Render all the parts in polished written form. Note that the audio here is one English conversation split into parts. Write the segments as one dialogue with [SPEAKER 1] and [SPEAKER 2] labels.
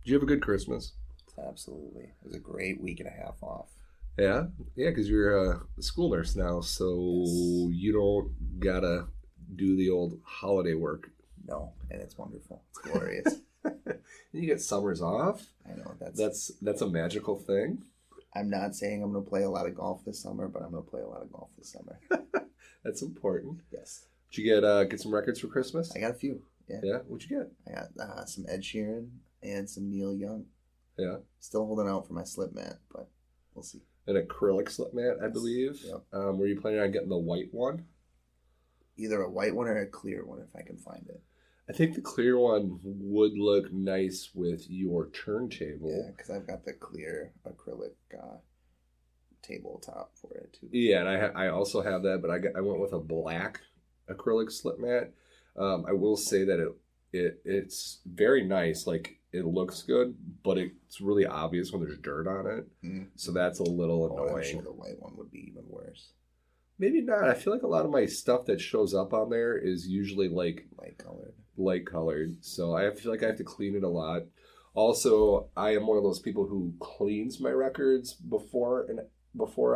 [SPEAKER 1] Did you have a good Christmas?
[SPEAKER 2] Absolutely. It was a great week and a half off.
[SPEAKER 1] Yeah? Yeah, because you're a school nurse now,
[SPEAKER 2] Yes.
[SPEAKER 1] so you don't gotta do the old holiday work.
[SPEAKER 2] No, and it's wonderful. It's glorious.
[SPEAKER 1] You get summers off.
[SPEAKER 2] I know
[SPEAKER 1] That's a magical thing.
[SPEAKER 2] I'm not saying I'm going to play a lot of golf this summer, but I'm going to play a lot of golf this summer.
[SPEAKER 1] That's important.
[SPEAKER 2] Yes.
[SPEAKER 1] Did you get some records for Christmas?
[SPEAKER 2] I got a few. Yeah.
[SPEAKER 1] Yeah? What'd you get?
[SPEAKER 2] I got some Ed Sheeran and some Neil Young.
[SPEAKER 1] Yeah.
[SPEAKER 2] Still holding out for my slip mat, but we'll see.
[SPEAKER 1] An acrylic slip mat, I
[SPEAKER 2] Yes.
[SPEAKER 1] believe.
[SPEAKER 2] Yep.
[SPEAKER 1] Were you planning on getting the white one?
[SPEAKER 2] Either a white one or a clear one if I can find it.
[SPEAKER 1] I think the clear one would look nice with your turntable.
[SPEAKER 2] Yeah, because I've got the clear acrylic tabletop for it too.
[SPEAKER 1] Yeah, and I also have that, but I went with a black acrylic slip mat. I will say that it's very nice. Like it looks good, but it's really obvious when there's dirt on it.
[SPEAKER 2] Mm-hmm.
[SPEAKER 1] So that's a little annoying.
[SPEAKER 2] I'm sure the white one would be even worse.
[SPEAKER 1] Maybe not. I feel like a lot of my stuff that shows up on there is usually like light colored. So I feel like I have to clean it a lot. Also, I am one of those people who cleans my records before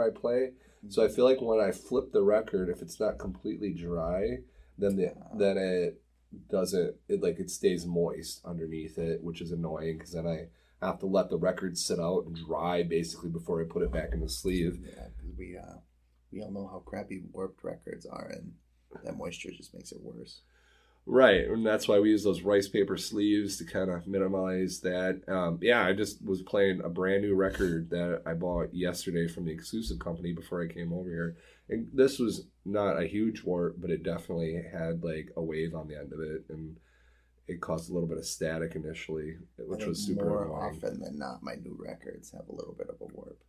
[SPEAKER 1] I play. So I feel like when I flip the record, if it's not completely dry, then it doesn't it stays moist underneath it, which is annoying because then I have to let the record sit out and dry basically before I put it back in the sleeve.
[SPEAKER 2] Yeah, because we all know how crappy warped records are, and that moisture just makes it worse.
[SPEAKER 1] Right, and that's why we use those rice paper sleeves to kind of minimize that. I just was playing a brand new record that I bought yesterday from the exclusive company before I came over here. And this was not a huge warp, but it definitely had like a wave on the end of it, and it caused a little bit of static initially, which was super
[SPEAKER 2] more
[SPEAKER 1] annoying.
[SPEAKER 2] Often than not, my new records have a little bit of a warp.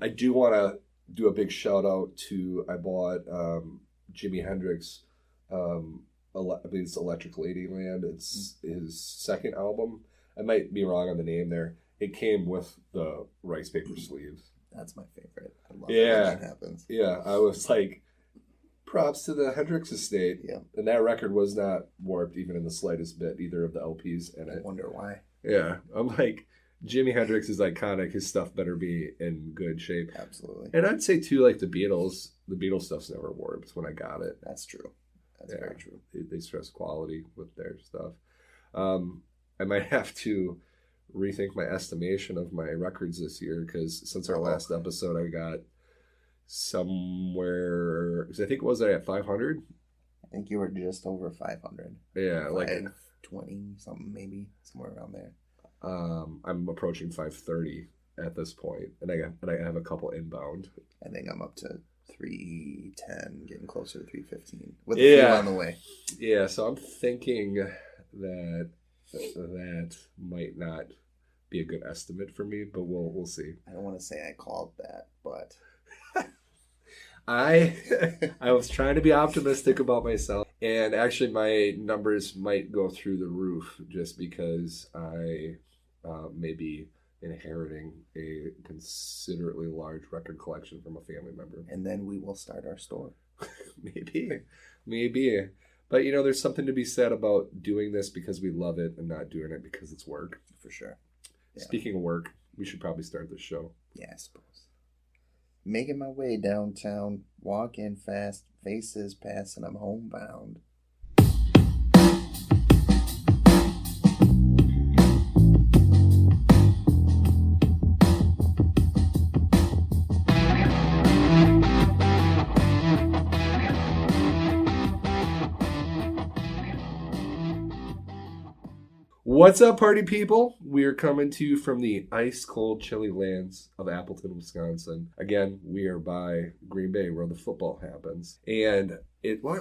[SPEAKER 1] I do want to do a big shout out to I bought Jimi Hendrix. I believe it's Electric Ladyland. It's his second album. I might be wrong on the name there. It came with the rice paper sleeves.
[SPEAKER 2] That's my favorite. I love it when that happens.
[SPEAKER 1] Yeah, I was like, props to the Hendrix estate.
[SPEAKER 2] Yeah.
[SPEAKER 1] And that record was not warped even in the slightest bit, either of the LPs in it.
[SPEAKER 2] I wonder why.
[SPEAKER 1] Yeah, I'm like, Jimi Hendrix is iconic. His stuff better be in good shape.
[SPEAKER 2] Absolutely.
[SPEAKER 1] And I'd say, too, like the Beatles stuff's never warped when I got it.
[SPEAKER 2] That's true. That's very true.
[SPEAKER 1] They stress quality with their stuff. I might have to rethink my estimation of my records this year because since our last episode, I got somewhere. Cause I think was I at 500?
[SPEAKER 2] I think you were just over 500.
[SPEAKER 1] Yeah, like
[SPEAKER 2] 520 something maybe somewhere around there.
[SPEAKER 1] I'm approaching 530 at this point, and I have a couple inbound.
[SPEAKER 2] I think I'm up to 310, getting closer to 315 with a few on the way.
[SPEAKER 1] Yeah, so I'm thinking that might not be a good estimate for me, but we'll see.
[SPEAKER 2] I don't want to say I called that, but
[SPEAKER 1] I was trying to be optimistic about myself, and actually my numbers might go through the roof just because I may be inheriting a considerably large record collection from a family member.
[SPEAKER 2] And then we will start our store.
[SPEAKER 1] Maybe. But, there's something to be said about doing this because we love it and not doing it because it's work.
[SPEAKER 2] For sure. Yeah.
[SPEAKER 1] Speaking of work, we should probably start this show.
[SPEAKER 2] Yeah, I suppose. Making my way downtown, walking fast, faces passing, I'm homebound.
[SPEAKER 1] What's up, party people? We are coming to you from the ice-cold, chilly lands of Appleton, Wisconsin. Again, we are by Green Bay, where the football happens. And why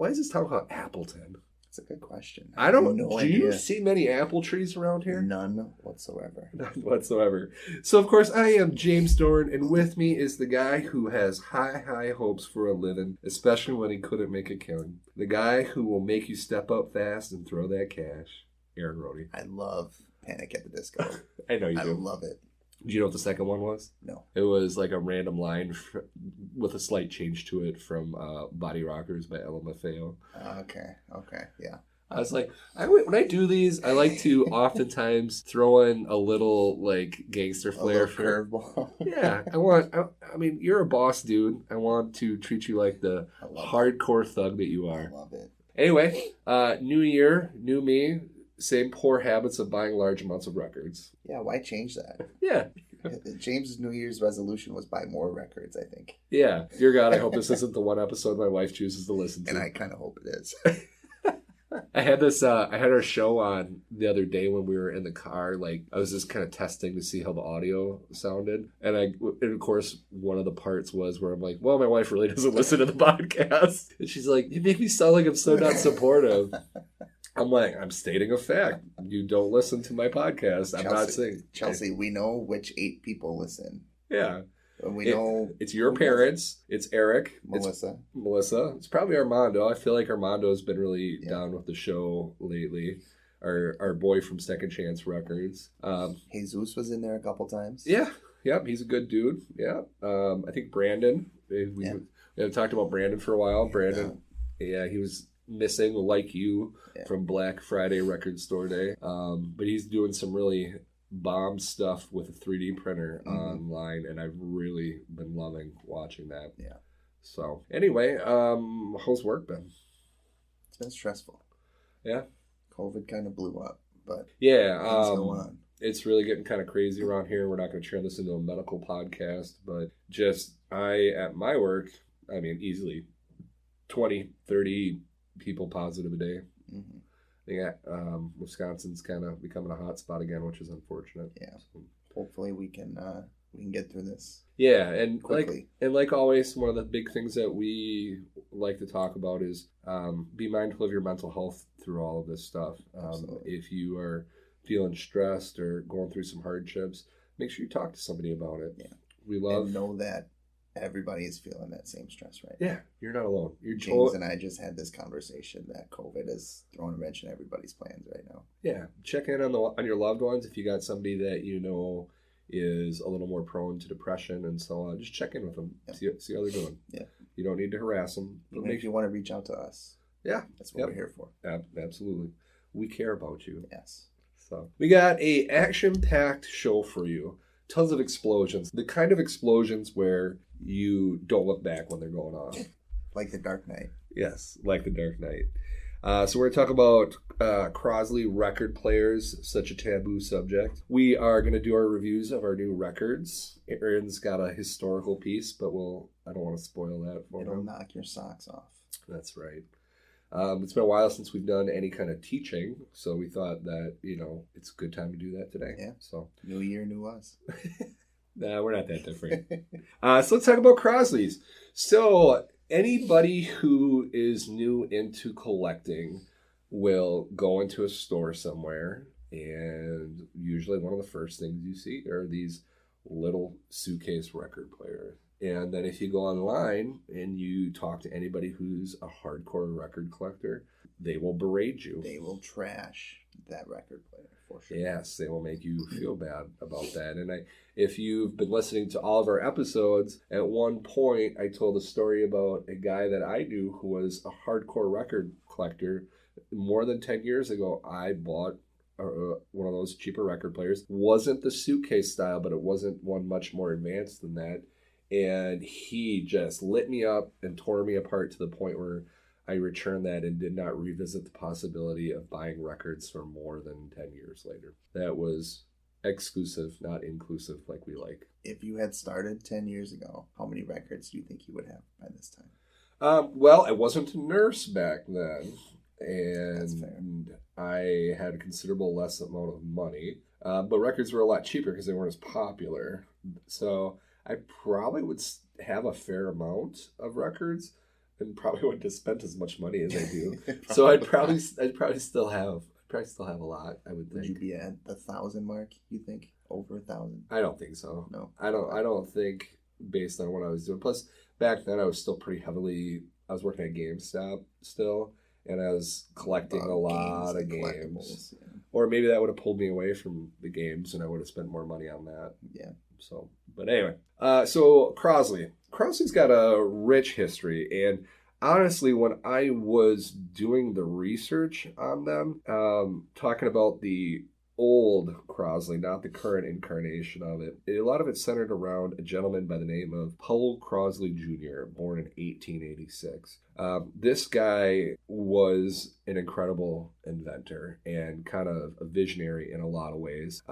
[SPEAKER 1] is this town called Appleton?
[SPEAKER 2] That's a good question.
[SPEAKER 1] I don't know. Do you see many apple trees around here?
[SPEAKER 2] None whatsoever.
[SPEAKER 1] None whatsoever. So, of course, I am James Dorn, and with me is the guy who has high, high hopes for a living, especially when he couldn't make a killing. The guy who will make you step up fast and throw that cash. Aaron Rohde.
[SPEAKER 2] I love Panic at the Disco.
[SPEAKER 1] I know you do.
[SPEAKER 2] I love it.
[SPEAKER 1] Do you know what the second one was?
[SPEAKER 2] No.
[SPEAKER 1] It was like a random line with a slight change to it from Body Rockers by Ella Maffeo.
[SPEAKER 2] Okay, yeah.
[SPEAKER 1] I was like, when I do these, I like to oftentimes throw in a little like gangster flair for
[SPEAKER 2] curveball.
[SPEAKER 1] Yeah, I mean, you're a boss, dude. I want to treat you like the hardcore thug that you are.
[SPEAKER 2] I love it.
[SPEAKER 1] Anyway, new year, new me. Same poor habits of buying large amounts of records.
[SPEAKER 2] Yeah, why change that?
[SPEAKER 1] Yeah.
[SPEAKER 2] James's New Year's resolution was buy more records, I think.
[SPEAKER 1] Yeah. Dear God, I hope this isn't the one episode my wife chooses to listen to.
[SPEAKER 2] And I kind of hope it is.
[SPEAKER 1] I had our show on the other day when we were in the car. Like, I was just kind of testing to see how the audio sounded. And of course, one of the parts was where I'm like, well, my wife really doesn't listen to the podcast. And she's like, you make me sound like I'm so not supportive. I'm like, I'm stating a fact. You don't listen to my podcast. I'm not saying.
[SPEAKER 2] Chelsea, we know which 8 people listen.
[SPEAKER 1] Yeah.
[SPEAKER 2] And we know.
[SPEAKER 1] It's your parents. It's Eric.
[SPEAKER 2] Melissa.
[SPEAKER 1] Melissa. It's probably Armando. I feel like Armando's been really down with the show lately. Our boy from Second Chance Records.
[SPEAKER 2] Jesus was in there a couple times.
[SPEAKER 1] Yeah. Yep. He's a good dude. Yeah. I think Brandon. We haven't talked about Brandon for a while. Brandon. Yeah, he was missing like you from Black Friday Record Store Day. But he's doing some really bomb stuff with a 3D printer online, and I've really been loving watching that.
[SPEAKER 2] Yeah.
[SPEAKER 1] So anyway, how's work been?
[SPEAKER 2] It's been stressful.
[SPEAKER 1] Yeah.
[SPEAKER 2] COVID kind of blew up, but
[SPEAKER 1] yeah,
[SPEAKER 2] things go on.
[SPEAKER 1] It's really getting kind of crazy around here. We're not going to turn this into a medical podcast, but just at my work, I mean, easily 20, 30 people positive a day.
[SPEAKER 2] Mm-hmm.
[SPEAKER 1] Yeah, Wisconsin's kind of becoming a hot spot again, which is unfortunate.
[SPEAKER 2] Yeah. So hopefully we can get through this.
[SPEAKER 1] Yeah, and
[SPEAKER 2] quickly.
[SPEAKER 1] like always, one of the big things that we like to talk about is be mindful of your mental health through all of this stuff. If you are feeling stressed or going through some hardships, make sure you talk to somebody about it.
[SPEAKER 2] Yeah.
[SPEAKER 1] We love
[SPEAKER 2] and know that everybody is feeling that same stress right
[SPEAKER 1] now. Yeah, you're not alone.
[SPEAKER 2] James and I just had this conversation that COVID is throwing a wrench in everybody's plans right now.
[SPEAKER 1] Yeah, check in on your loved ones. If you got somebody that you know is a little more prone to depression and so on, just check in with them. Yep. See how they're doing.
[SPEAKER 2] Yeah,
[SPEAKER 1] you don't need to harass them.
[SPEAKER 2] Even if you want to reach out to us.
[SPEAKER 1] Yeah,
[SPEAKER 2] that's what we're here for.
[SPEAKER 1] Absolutely, we care about you.
[SPEAKER 2] Yes.
[SPEAKER 1] So we got a action-packed show for you. Tons of explosions. The kind of explosions where you don't look back when they're going on.
[SPEAKER 2] Like the Dark Knight.
[SPEAKER 1] Yes, like the Dark Knight. So we're going to talk about Crosley record players, such a taboo subject. We are going to do our reviews of our new records. Aaron's got a historical piece, but I don't want to spoil that for him.
[SPEAKER 2] It'll knock your socks off.
[SPEAKER 1] That's right. It's been a while since we've done any kind of teaching, so we thought that, it's a good time to do that today.
[SPEAKER 2] Yeah.
[SPEAKER 1] So
[SPEAKER 2] new year, new us.
[SPEAKER 1] Nah, we're not that different. So let's talk about Crosleys. So anybody who is new into collecting will go into a store somewhere, and usually one of the first things you see are these little suitcase record players. And then if you go online and you talk to anybody who's a hardcore record collector, they will berate you.
[SPEAKER 2] They will trash that record player, for sure.
[SPEAKER 1] Yes, they will make you feel bad about that. And if you've been listening to all of our episodes, at one point I told a story about a guy that I knew who was a hardcore record collector. More than 10 years ago, I bought one of those cheaper record players. Wasn't the suitcase style, but it wasn't one much more advanced than that. And he just lit me up and tore me apart to the point where I returned that and did not revisit the possibility of buying records for more than 10 years later. That was exclusive, not inclusive like we like.
[SPEAKER 2] If you had started 10 years ago, how many records do you think you would have by this time?
[SPEAKER 1] Well, I wasn't a nurse back then, and I had a considerable less amount of money, but records were a lot cheaper because they weren't as popular. So I probably would have a fair amount of records and probably wouldn't have spent as much money as I do. So I'd probably still have a lot, I would think.
[SPEAKER 2] Would you be at the 1,000 mark, you think? Over 1,000?
[SPEAKER 1] I don't think so.
[SPEAKER 2] No.
[SPEAKER 1] I don't think, based on what I was doing. Plus, back then I was still I was working at GameStop still, and I was collecting a lot of games.
[SPEAKER 2] Yeah.
[SPEAKER 1] Or maybe that would have pulled me away from the games and I would have spent more money on that.
[SPEAKER 2] Yeah.
[SPEAKER 1] So, but anyway, so Crosley's got a rich history, and honestly, when I was doing the research on them, talking about the old Crosley, not the current incarnation of it, a lot of it centered around a gentleman by the name of Powell Crosley Jr., born in 1886. This guy was an incredible inventor and kind of a visionary in a lot of ways.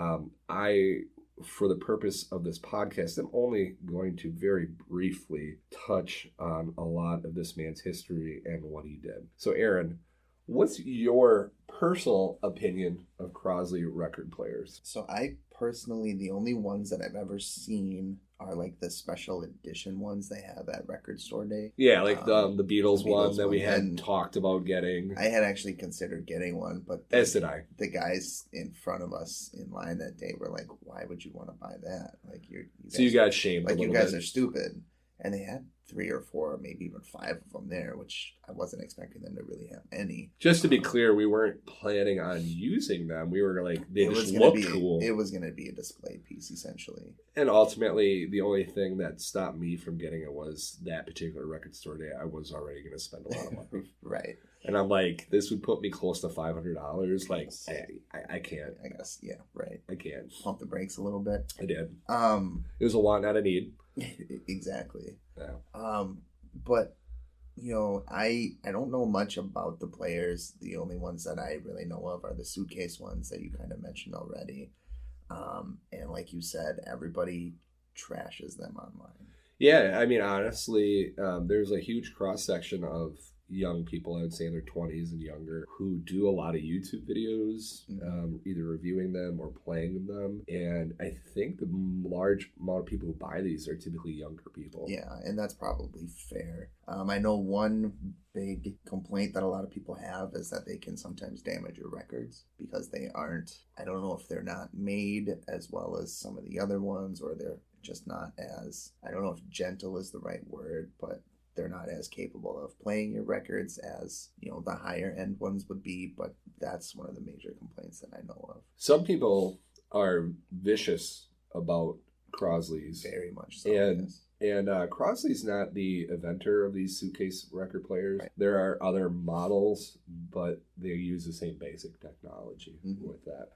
[SPEAKER 1] For the purpose of this podcast, I'm only going to very briefly touch on a lot of this man's history and what he did. So, Aaron, what's your personal opinion of Crosley record players?
[SPEAKER 2] So I personally, the only ones that I've ever seen are like the special edition ones they have at Record Store Day.
[SPEAKER 1] Yeah, like the Beatles one that we had
[SPEAKER 2] and
[SPEAKER 1] talked about getting.
[SPEAKER 2] I had actually considered getting one, but
[SPEAKER 1] as did I.
[SPEAKER 2] The guys in front of us in line that day were like, "Why would you want to buy that? Like
[SPEAKER 1] you got shamed.
[SPEAKER 2] Like
[SPEAKER 1] a
[SPEAKER 2] you guys
[SPEAKER 1] bit.
[SPEAKER 2] Are stupid." And they had 3 or 4, maybe even 5 of them there, which I wasn't expecting them to really have any.
[SPEAKER 1] Just to be clear, we weren't planning on using them. We were like, they just looked cool.
[SPEAKER 2] It was going to be a display piece, essentially.
[SPEAKER 1] And ultimately, the only thing that stopped me from getting it was that particular Record Store Day. I was already going to spend a lot of money.
[SPEAKER 2] Right.
[SPEAKER 1] And I'm like, this would put me close to $500. Like, I can't.
[SPEAKER 2] I guess, yeah, right.
[SPEAKER 1] I can't.
[SPEAKER 2] Pump the brakes a little bit.
[SPEAKER 1] I did. It was a want, not a need.
[SPEAKER 2] Exactly.
[SPEAKER 1] Yeah.
[SPEAKER 2] But I don't know much about the players. The only ones that I really know of are the suitcase ones that you kind of mentioned already. And like you said, everybody trashes them online.
[SPEAKER 1] Yeah, I mean, honestly, there's a huge cross section of young people, I would say in their 20s and younger, who do a lot of YouTube videos, either reviewing them or playing them. And I think the large amount of people who buy these are typically younger people.
[SPEAKER 2] Yeah, and that's probably fair. I know one big complaint that a lot of people have is that they can sometimes damage your records because they aren't, I don't know if they're not made as well as some of the other ones, or they're just not as, I don't know if gentle is the right word, but they're not as capable of playing your records as, the higher end ones would be, but that's one of the major complaints that I know of.
[SPEAKER 1] Some people are vicious about Crosley's.
[SPEAKER 2] Very much so.
[SPEAKER 1] And Crosley's not the inventor of these suitcase record players.
[SPEAKER 2] Right.
[SPEAKER 1] There are other models, but they use the same basic technology with that.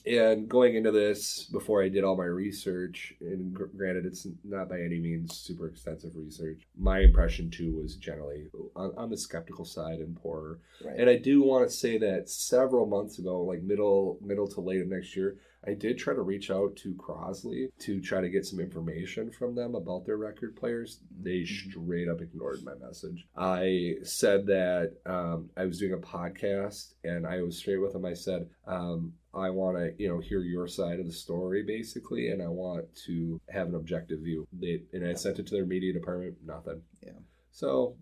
[SPEAKER 1] And going into this, before I did all my research, and granted, it's not by any means super extensive research, my impression too was generally on the skeptical side and poorer.
[SPEAKER 2] Right.
[SPEAKER 1] And I do want to say that several months ago, like middle to late of next year, I did try to reach out to Crosley to try to get some information from them about their record players. They straight up ignored my message. I said that I was doing a podcast, and I was straight with them. I said, I want to, hear your side of the story, basically, and I want to have an objective view. And I sent it to their media department, nothing.
[SPEAKER 2] Yeah.
[SPEAKER 1] So...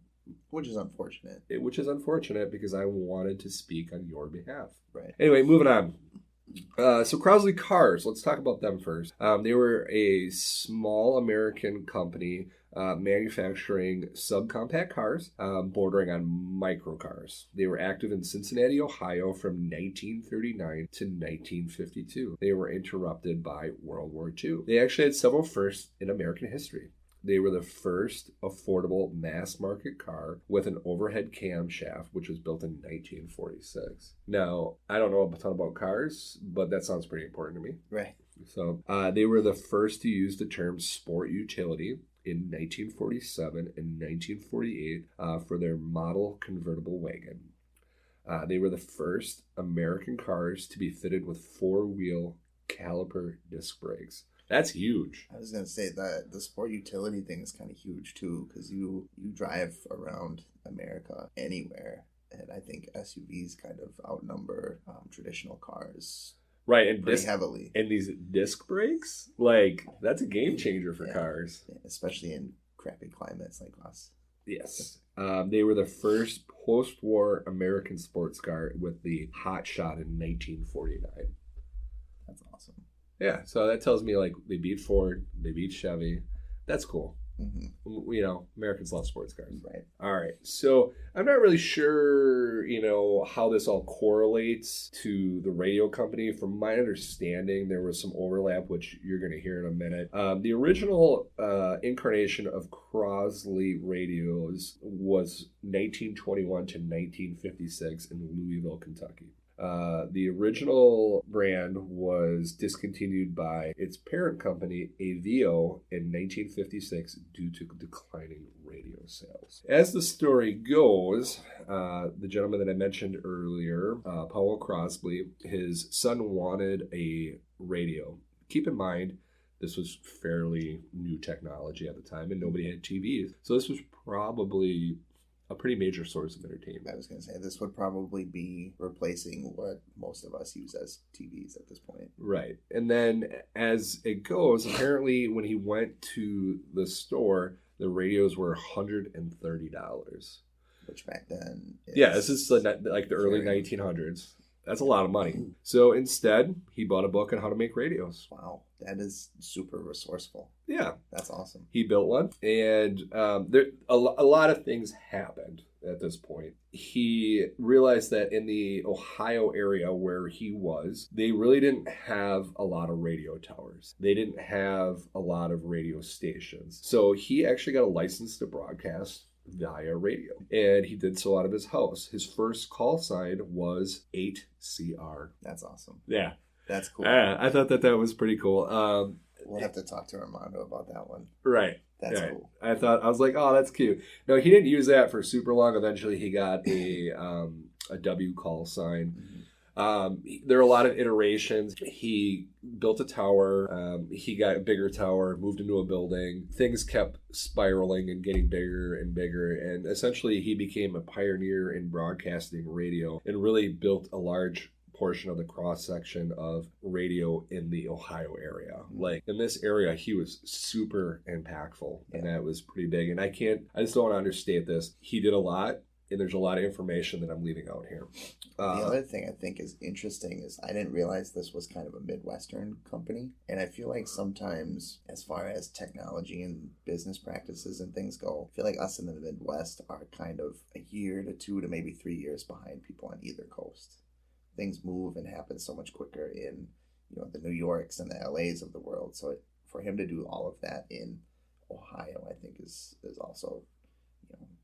[SPEAKER 2] Which is unfortunate.
[SPEAKER 1] Which is unfortunate because I wanted to speak on your behalf.
[SPEAKER 2] Right.
[SPEAKER 1] Anyway, moving on. So Crosley Cars, let's talk about them first. They were a small American company manufacturing subcompact cars, bordering on microcars. They were active in Cincinnati, Ohio from 1939 to 1952. They were interrupted by World War II. They actually had several firsts in American history. They were the first affordable mass market car with an overhead camshaft, which was built in 1946. Now, I don't know a ton about cars, but that sounds pretty important to me.
[SPEAKER 2] Right.
[SPEAKER 1] So they were the first to use the term sport utility in 1947 and 1948 for their model convertible wagon. They were the first American cars to be fitted with four-wheel caliper disc brakes. That's huge.
[SPEAKER 2] I was going to say that the sport utility thing is kind of huge too, because you drive around America anywhere, and I think SUVs kind of outnumber traditional cars.
[SPEAKER 1] Right, and
[SPEAKER 2] pretty heavily.
[SPEAKER 1] And these disc brakes, like, that's a game changer for cars.
[SPEAKER 2] Yeah, especially in crappy climates like us.
[SPEAKER 1] Yes. They were the first post-war American sports car with the Hot Shot in 1949.
[SPEAKER 2] That's awesome.
[SPEAKER 1] Yeah, so that tells me, like, they beat Ford, they beat Chevy. That's cool.
[SPEAKER 2] Mm-hmm.
[SPEAKER 1] Americans love sports cars.
[SPEAKER 2] Right.
[SPEAKER 1] All right. So I'm not really sure, how this all correlates to the radio company. From my understanding, there was some overlap, which you're going to hear in a minute. The original incarnation of Crosley radios was 1921 to 1956 in Louisville, Kentucky. The original brand was discontinued by its parent company, Avio, in 1956 due to declining radio sales. As the story goes, the gentleman that I mentioned earlier, Powell Crosley, his son wanted a radio. Keep in mind, this was fairly new technology at the time, and nobody had TVs. So this was probably a pretty major source of entertainment.
[SPEAKER 2] I was going to say, this would probably be replacing what most of us use as TVs at this point.
[SPEAKER 1] Right. And then as it goes, apparently when he went to the store, the radios were $130.
[SPEAKER 2] Which back then
[SPEAKER 1] this is like the early 1900s. That's a lot of money. So instead, he bought a book on how to make radios.
[SPEAKER 2] Wow, that is super resourceful.
[SPEAKER 1] Yeah.
[SPEAKER 2] That's awesome.
[SPEAKER 1] He built one, and a lot of things happened at this point. He realized that in the Ohio area where he was, they really didn't have a lot of radio towers. They didn't have a lot of radio stations. So he actually got a license to broadcast via radio, and he did so out of his house. His first call sign was 8CR.
[SPEAKER 2] That's awesome.
[SPEAKER 1] Yeah,
[SPEAKER 2] that's cool.
[SPEAKER 1] I thought that was pretty cool.
[SPEAKER 2] We'll have to talk to Armando about that one.
[SPEAKER 1] Right.
[SPEAKER 2] That's cool.
[SPEAKER 1] I was like, oh, that's cute. No, he didn't use that for super long. Eventually, he got a W call sign. There are a lot of iterations. He built a tower. He got a bigger tower, moved into a building. Things kept spiraling and getting bigger and bigger. And essentially, he became a pioneer in broadcasting radio and really built a large portion of the cross section of radio in the Ohio area. Like in this area, he was super impactful, and that was pretty big. And I just don't want to understate this. He did a lot. And there's a lot of information that I'm leaving out here.
[SPEAKER 2] The other thing I think is interesting is I didn't realize this was kind of a Midwestern company. And I feel like sometimes as far as technology and business practices and things go, I feel like us in the Midwest are kind of a year to 2 to maybe 3 years behind people on either coast. Things move and happen so much quicker in the New Yorks and the LAs of the world. So for him to do all of that in Ohio, I think is also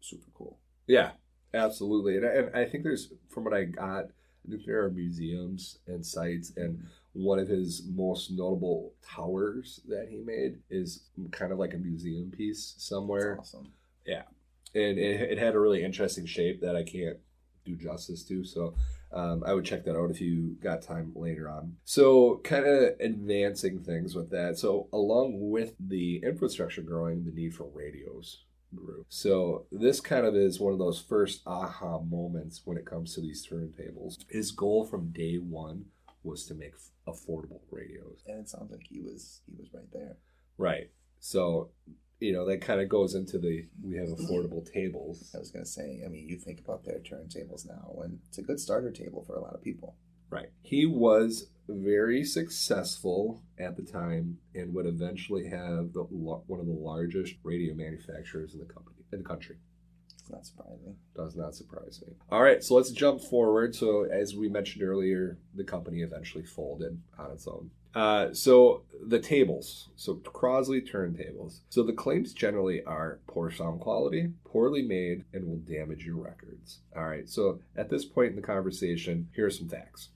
[SPEAKER 2] super cool.
[SPEAKER 1] Yeah. Absolutely. And I think from what I got, I think there are museums and sites, and one of his most notable towers that he made is kind of like a museum piece somewhere.
[SPEAKER 2] That's awesome.
[SPEAKER 1] Yeah. And it had a really interesting shape that I can't do justice to. So I would check that out if you got time later on. So kind of advancing things with that. So along with the infrastructure growing, the need for radios grew. So this kind of is one of those first aha moments when it comes to these turntables. His goal from day one was to make affordable radios.
[SPEAKER 2] And it sounds like he was right there.
[SPEAKER 1] Right. So, that kind of goes into we have affordable tables.
[SPEAKER 2] I was going to say, you think about their turntables now, and it's a good starter table for a lot of people.
[SPEAKER 1] Right. He was very successful at the time and would eventually have one of the largest radio manufacturers in the country.
[SPEAKER 2] It's not surprising.
[SPEAKER 1] Does not surprise me. All right, so let's jump forward. So as we mentioned earlier, the company eventually folded on its own. So the tables, so Crosley turntables. So the claims generally are poor sound quality, poorly made, and will damage your records. All right, so at this point in the conversation, here are some facts.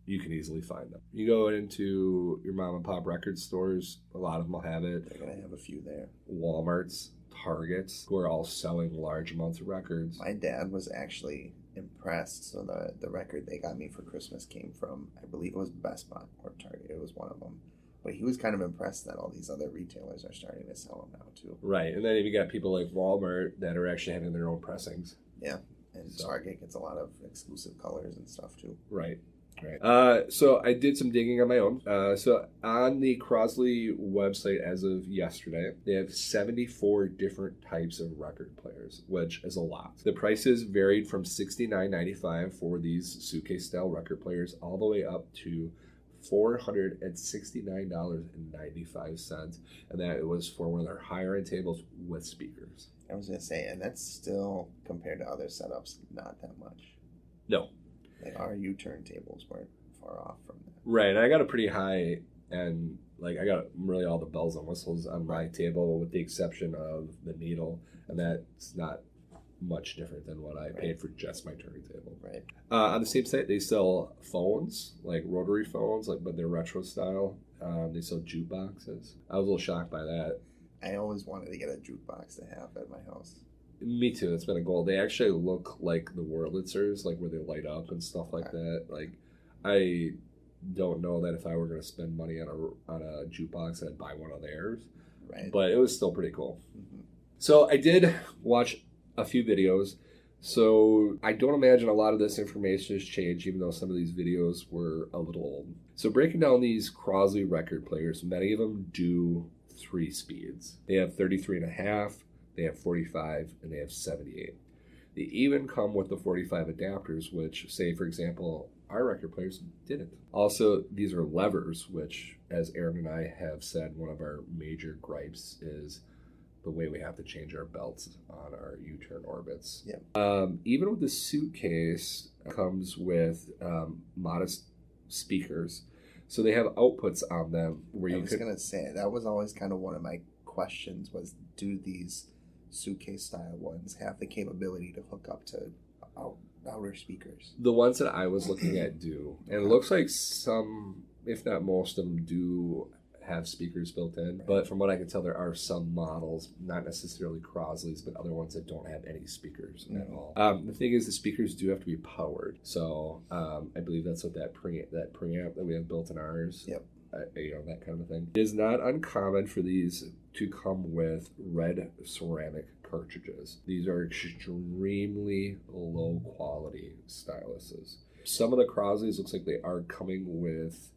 [SPEAKER 1] You can easily find them. You go into your mom and pop record stores, a lot of them will have it.
[SPEAKER 2] They're going to have a few there.
[SPEAKER 1] Walmarts, Targets, who are all selling large amounts of records.
[SPEAKER 2] My dad was actually impressed. So the record they got me for Christmas came from, I believe it was Best Buy or Target. It was one of them. But he was kind of impressed that all these other retailers are starting to sell them now too.
[SPEAKER 1] Right. And then you got people like Walmart that are actually having their own pressings.
[SPEAKER 2] Yeah. And Target gets a lot of exclusive colors and stuff too.
[SPEAKER 1] Right. Right. So I did some digging on my own. So on the Crosley website as of yesterday, they have 74 different types of record players, which is a lot. The prices varied from $69.95 for these suitcase-style record players all the way up to $469.95, and that it was for one of their higher end tables with speakers.
[SPEAKER 2] I was gonna say, and that's still compared to other setups, not that much.
[SPEAKER 1] No.
[SPEAKER 2] Like our U turntables weren't far off from that.
[SPEAKER 1] Right, I got a pretty high end, like I got really all the bells and whistles on my table with the exception of the needle, and that's not much different than what I paid for just my turntable.
[SPEAKER 2] Right.
[SPEAKER 1] On the same site, they sell phones, like rotary phones, but they're retro style. They sell jukeboxes. I was a little shocked by that.
[SPEAKER 2] I always wanted to get a jukebox to have at my house.
[SPEAKER 1] Me too. That's been a goal. They actually look like the Wurlitzers, like where they light up and stuff like that. Like, I don't know that if I were going to spend money on a jukebox, I'd buy one of theirs.
[SPEAKER 2] Right.
[SPEAKER 1] But it was still pretty cool.
[SPEAKER 2] Mm-hmm.
[SPEAKER 1] So I did watch a few videos. So I don't imagine a lot of this information has changed, even though some of these videos were a little old. So breaking down these Crosley record players, many of them do 3 speeds. They have 33.5, they have 45, and they have 78. They even come with the 45 adapters, which, say, for example, our record players didn't. Also, these are levers, which, as Aaron and I have said, one of our major gripes is the way we have to change our belts on our U-turn orbits.
[SPEAKER 2] Yep.
[SPEAKER 1] Even with the suitcase, comes with modest speakers. So they have outputs on them where you could...
[SPEAKER 2] I was going to say, that was always kind of one of my questions was, do these suitcase-style ones have the capability to hook up to outer speakers?
[SPEAKER 1] The ones that I was looking at do. And it looks like some, if not most of them, do have speakers built in. But from what I can tell, there are some models, not necessarily Crosley's, but other ones that don't have any speakers at all. The thing is, the speakers do have to be powered. So I believe that's what that preamp that we have built in ours.
[SPEAKER 2] Yep.
[SPEAKER 1] That kind of thing. It is not uncommon for these to come with red ceramic cartridges. These are extremely low quality styluses. Some of the Crosleys looks like they are coming with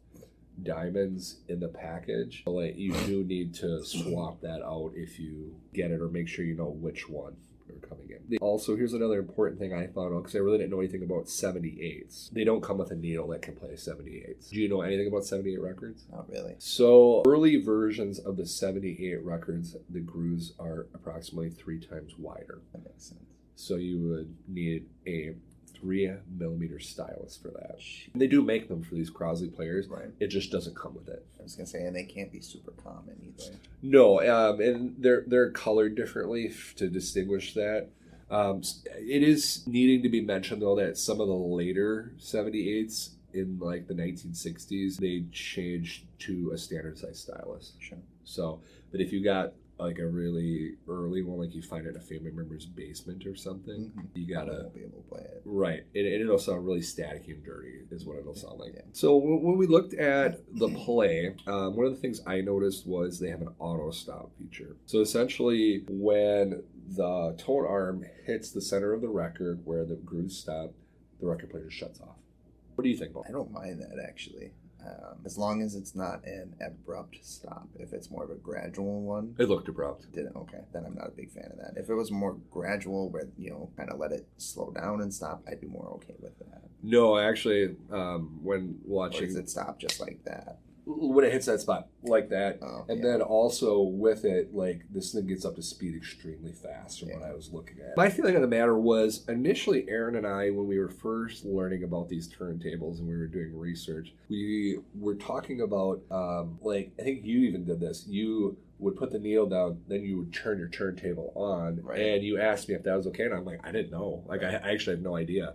[SPEAKER 1] diamonds in the package. So like you do need to swap that out if you get it, or make sure you know which one are coming in. Also, here's another important thing I found out, because I really didn't know anything about 78s. They don't come with a needle that can play 78s. Do you know anything about 78 records?
[SPEAKER 2] Not really.
[SPEAKER 1] So early versions of the 78 records, the grooves are approximately 3 times wider.
[SPEAKER 2] That makes sense.
[SPEAKER 1] So you would need a 3mm stylus for that. And they do make them for these Crosley players. Right. It just doesn't come with it.
[SPEAKER 2] I was gonna say, and they can't be super common either.
[SPEAKER 1] No, and they're colored differently to distinguish that. It is needing to be mentioned though that some of the later 78s in like the 1960s, they changed to a standard size stylus.
[SPEAKER 2] Sure.
[SPEAKER 1] So, but if you got like a really early one, like you find it in a family member's basement or something, you gotta
[SPEAKER 2] won't be able to play it.
[SPEAKER 1] Right, and it'll sound really staticky and dirty, is what it'll sound like. Yeah. So when we looked at the play, one of the things I noticed was they have an auto stop feature. So essentially, when the tone arm hits the center of the record where the grooves stop, the record player just shuts off. What do you think about that?
[SPEAKER 2] I don't mind that actually. As long as it's not an abrupt stop. If it's more of a gradual one.
[SPEAKER 1] It looked abrupt.
[SPEAKER 2] Okay, then I'm not a big fan of that. If it was more gradual, where, kind of let it slow down and stop, I'd be more okay with that.
[SPEAKER 1] No, actually, when watching...
[SPEAKER 2] Or does it stop just like that?
[SPEAKER 1] When it hits that spot, like that.
[SPEAKER 2] Oh,
[SPEAKER 1] and then also with it, like, this thing gets up to speed extremely fast from what I was looking at. My feeling on the matter was, initially, Aaron and I, when we were first learning about these turntables and we were doing research, we were talking about, I think you even did this. You would put the needle down, then you would turn your turntable on, and you asked me if that was okay, and I'm like, I didn't know. Like, I actually have no idea.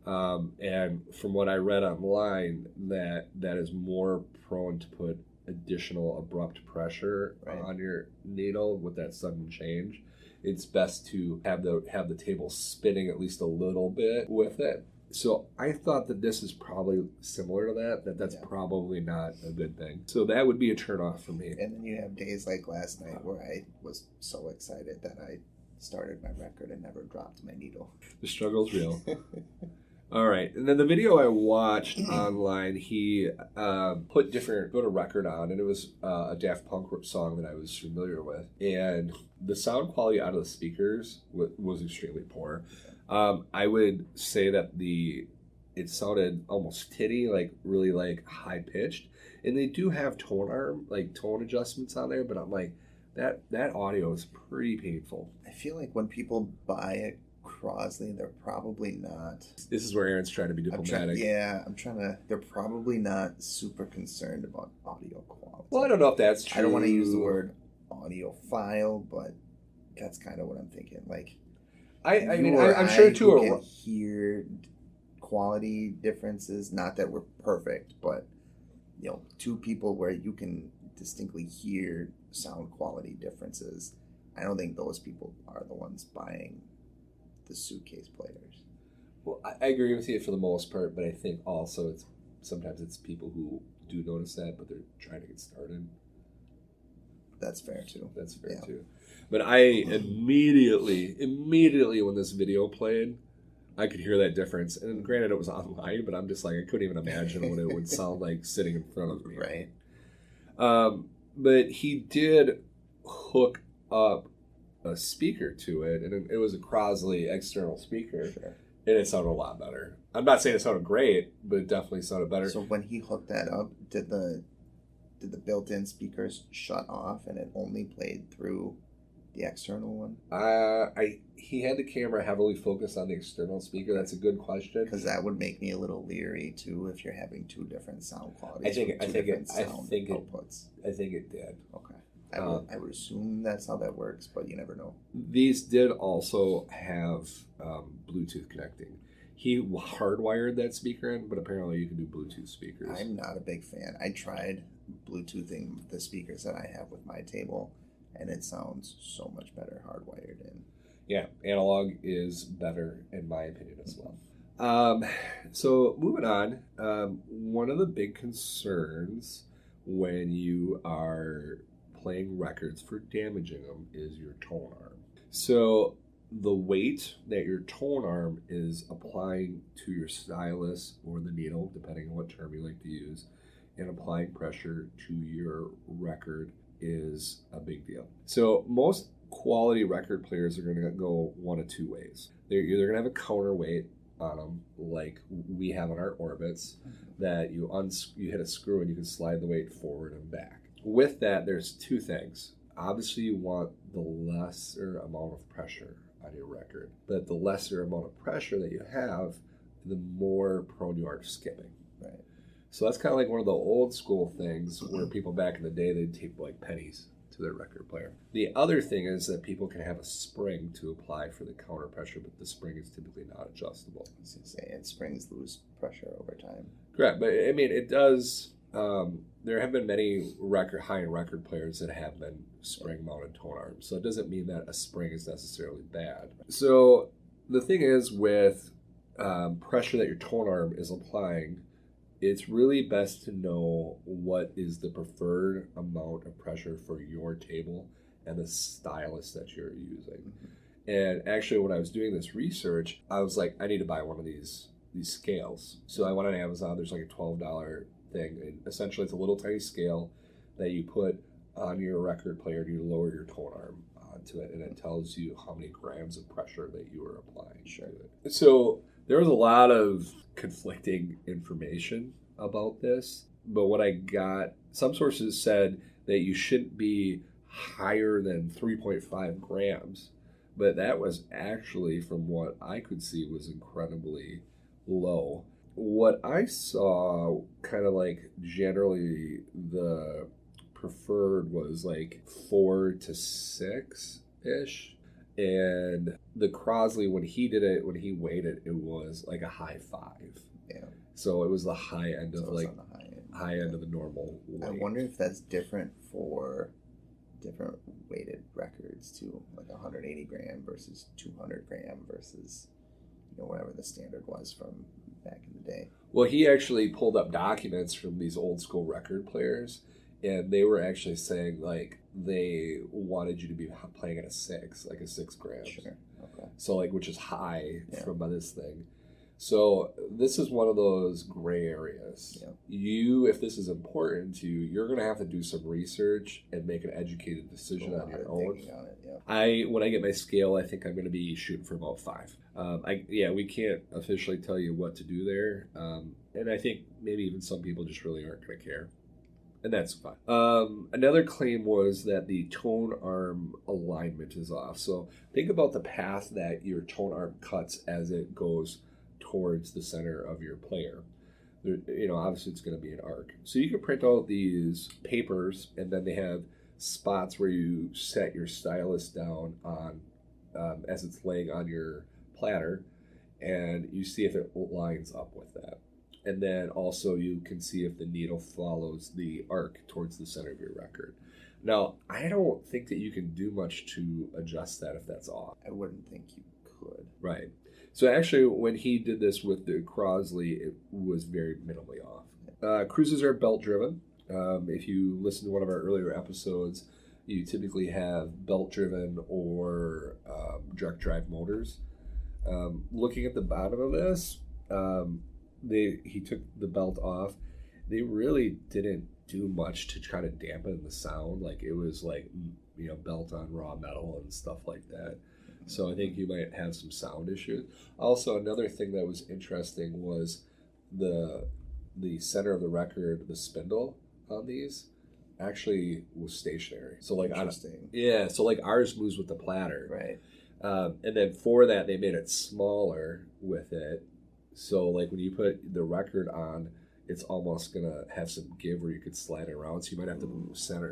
[SPEAKER 1] And from what I read online, that is more prone to put additional abrupt pressure on your needle with that sudden change. It's best to have the table spinning at least a little bit with it. So I thought that this is probably similar to that's probably not a good thing. So that would be a turnoff for me.
[SPEAKER 2] And then you have days like last night where I was so excited that I started my record and never dropped my needle.
[SPEAKER 1] The struggle's real. All right, and then the video I watched online, he put go to record on, and it was a Daft Punk song that I was familiar with, and the sound quality out of the speakers was extremely poor. I would say that the it sounded almost titty, like really like high pitched. And they do have tone adjustments on there, but I'm like, that audio is pretty painful.
[SPEAKER 2] I feel like when people buy a Crosley, they're probably not.
[SPEAKER 1] This is where Aaron's trying to be diplomatic.
[SPEAKER 2] I'm trying to. They're probably not super concerned about audio quality.
[SPEAKER 1] Well, I don't know if that's true.
[SPEAKER 2] I don't want to use the word audiophile, but that's kind of what I'm thinking. Like,
[SPEAKER 1] I mean, I'm sure too.
[SPEAKER 2] Can hear quality differences. Not that we're perfect, but two people where you can distinctly hear sound quality differences. I don't think those people are the ones buying the suitcase players.
[SPEAKER 1] Well, I agree with you for the most part, but I think also sometimes it's people who do notice that, but they're trying to get started.
[SPEAKER 2] That's fair too.
[SPEAKER 1] That's fair too. But I immediately when this video played, I could hear that difference. And granted, it was online, but I'm just like, I couldn't even imagine what it would sound like sitting in front of me.
[SPEAKER 2] Right.
[SPEAKER 1] But he did hook up a speaker to it, and it was a Crosley external speaker.
[SPEAKER 2] Sure.
[SPEAKER 1] And it sounded a lot better. I'm not saying it sounded great, but it definitely sounded better.
[SPEAKER 2] So when he hooked that up, did the built-in speakers shut off and it only played through the external one?
[SPEAKER 1] He had the camera heavily focused on the external speaker. That's a good question.
[SPEAKER 2] Because that would make me a little leery too if you're having two different sound qualities.
[SPEAKER 1] I think it
[SPEAKER 2] outputs.
[SPEAKER 1] I think it did.
[SPEAKER 2] Okay. I would assume that's how that works, but you never know.
[SPEAKER 1] These did also have Bluetooth connecting. He hardwired that speaker in, but apparently you can do Bluetooth speakers.
[SPEAKER 2] I'm not a big fan. I tried Bluetoothing the speakers that I have with my table, and it sounds so much better hardwired in.
[SPEAKER 1] Yeah, analog is better in my opinion as well. So moving on, one of the big concerns when you are playing records for damaging them is your tone arm. So the weight that your tone arm is applying to your stylus or the needle, depending on what term you like to use, and applying pressure to your record is a big deal. So most quality record players are going to go one of two ways. They're either going to have a counterweight on them, like we have on our Orbits, that you hit a screw and you can slide the weight forward and back. With that, there's two things. Obviously, you want the lesser amount of pressure on your record, but the lesser amount of pressure that you have, the more prone you are to skipping.
[SPEAKER 2] Right.
[SPEAKER 1] So that's kind of like one of the old school things where people back in the day, they'd tape like pennies to their record player. The other thing is that people can have a spring to apply for the counter pressure, but the spring is typically not adjustable.
[SPEAKER 2] I was going to say, and springs lose pressure over time.
[SPEAKER 1] Correct, but I mean, it does. There have been many high-end record players that have been spring-mounted tone arms, so it doesn't mean that a spring is necessarily bad. So the thing is with pressure that your tone arm is applying, it's really best to know what is the preferred amount of pressure for your table and the stylus that you're using. Mm-hmm. And actually, when I was doing this research, I was like, I need to buy one of these scales. So I went on Amazon. There's like a $12 thing. And essentially, it's a little tiny scale that you put on your record player and you lower your tone arm onto it, and it tells you how many grams of pressure that you are applying to it. So there was a lot of conflicting information about this, but what I got, some sources said that you shouldn't be higher than 3.5 grams, but that was actually, from what I could see, was incredibly low. What I saw, kind of like generally the preferred was like 4 to 6 ish, and the Crosley, when he did it, when he weighed it, it was like a high 5.
[SPEAKER 2] Yeah.
[SPEAKER 1] So it was the high end of
[SPEAKER 2] like
[SPEAKER 1] high end of the normal weight.
[SPEAKER 2] I wonder if that's different for different weighted records too, like 180 gram versus 200 gram versus whatever the standard was from back in the day.
[SPEAKER 1] Well, he actually pulled up documents from these old school record players, and they were actually saying like they wanted you to be playing at a 6 grams.
[SPEAKER 2] Sure. Okay.
[SPEAKER 1] So like, which is high from this thing. So this is one of those gray areas.
[SPEAKER 2] Yeah.
[SPEAKER 1] If this is important to you, you're going to have to do some research and make an educated decision on your own.
[SPEAKER 2] On it, yeah.
[SPEAKER 1] When I get my scale, I think I'm going to be shooting for about 5. We can't officially tell you what to do there, and I think maybe even some people just really aren't going to care. And that's fine. Another claim was that the tone arm alignment is off. So think about the path that your tone arm cuts as it goes towards the center of your player. Obviously it's going to be an arc. So you can print out these papers, and then they have spots where you set your stylus down on as it's laying on your platter, and you see if it lines up with that. And then also you can see if the needle follows the arc towards the center of your record. Now, I don't think that you can do much to adjust that if that's off.
[SPEAKER 2] I wouldn't think you could.
[SPEAKER 1] Right. So actually, when he did this with the Crosley, it was very minimally off. Cruises are belt driven. If you listen to one of our earlier episodes, you typically have belt driven or direct drive motors. Looking at the bottom of this, he took the belt off. They really didn't do much to try to dampen the sound. Like it was like, belt on raw metal and stuff like that. So I think you might have some sound issues. Also, another thing that was interesting was the center of the record, the spindle on these actually was stationary. So like so like ours moves with the platter.
[SPEAKER 2] Right.
[SPEAKER 1] And then for that they made it smaller with it. So like when you put the record on, it's almost gonna have some give where you could slide it around. So you might have to center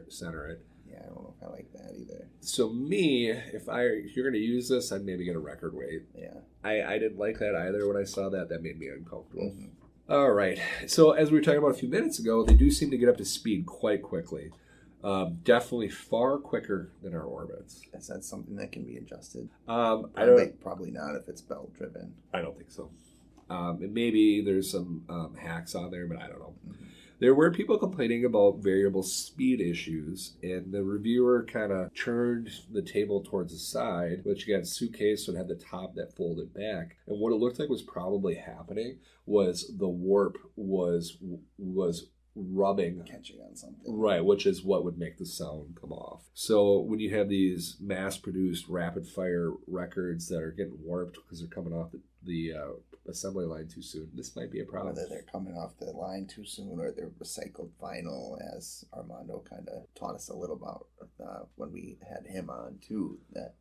[SPEAKER 1] it.
[SPEAKER 2] Yeah, I don't know if I like that either.
[SPEAKER 1] So me, if you're gonna use this, I'd maybe get a record weight.
[SPEAKER 2] Yeah.
[SPEAKER 1] I didn't like that either when I saw that. That made me uncomfortable.
[SPEAKER 2] Mm-hmm.
[SPEAKER 1] All right. So as we were talking about a few minutes ago, they do seem to get up to speed quite quickly. Definitely far quicker than our orbits.
[SPEAKER 2] Is that something that can be adjusted? Probably not if it's belt driven.
[SPEAKER 1] I don't think so. And maybe there's some hacks on there, but I don't know.
[SPEAKER 2] Mm-hmm.
[SPEAKER 1] There were people complaining about variable speed issues, and the reviewer kind of turned the table towards the side, which again, suitcase would have the top that folded back. And what it looked like was probably happening was the warp was rubbing,
[SPEAKER 2] catching on something,
[SPEAKER 1] right, which is what would make the sound come off. So when you have these mass-produced rapid-fire records that are getting warped because they're coming off the assembly line too soon, this might be a problem.
[SPEAKER 2] Whether they're coming off the line too soon or they're recycled vinyl, as Armando kind of taught us a little about when we had him on too, that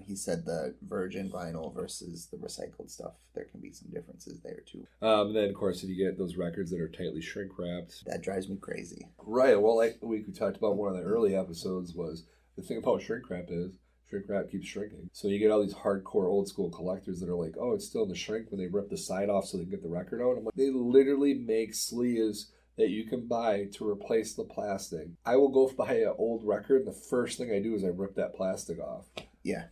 [SPEAKER 2] he said the virgin vinyl versus the recycled stuff, there can be some differences there too.
[SPEAKER 1] And then of course if you get those records that are tightly shrink wrapped,
[SPEAKER 2] that drives me crazy.
[SPEAKER 1] Right. Well, like we talked about one of the early episodes, was the thing about shrink wrap is shrink wrap keeps shrinking. So you get all these hardcore old school collectors that are like, oh, it's still in the shrink, when they rip the side off so they can get the record out. I'm like, they literally make sleeves that you can buy to replace the plastic. I will go buy an old record, and the first thing I do is I rip that plastic off.
[SPEAKER 2] Yeah.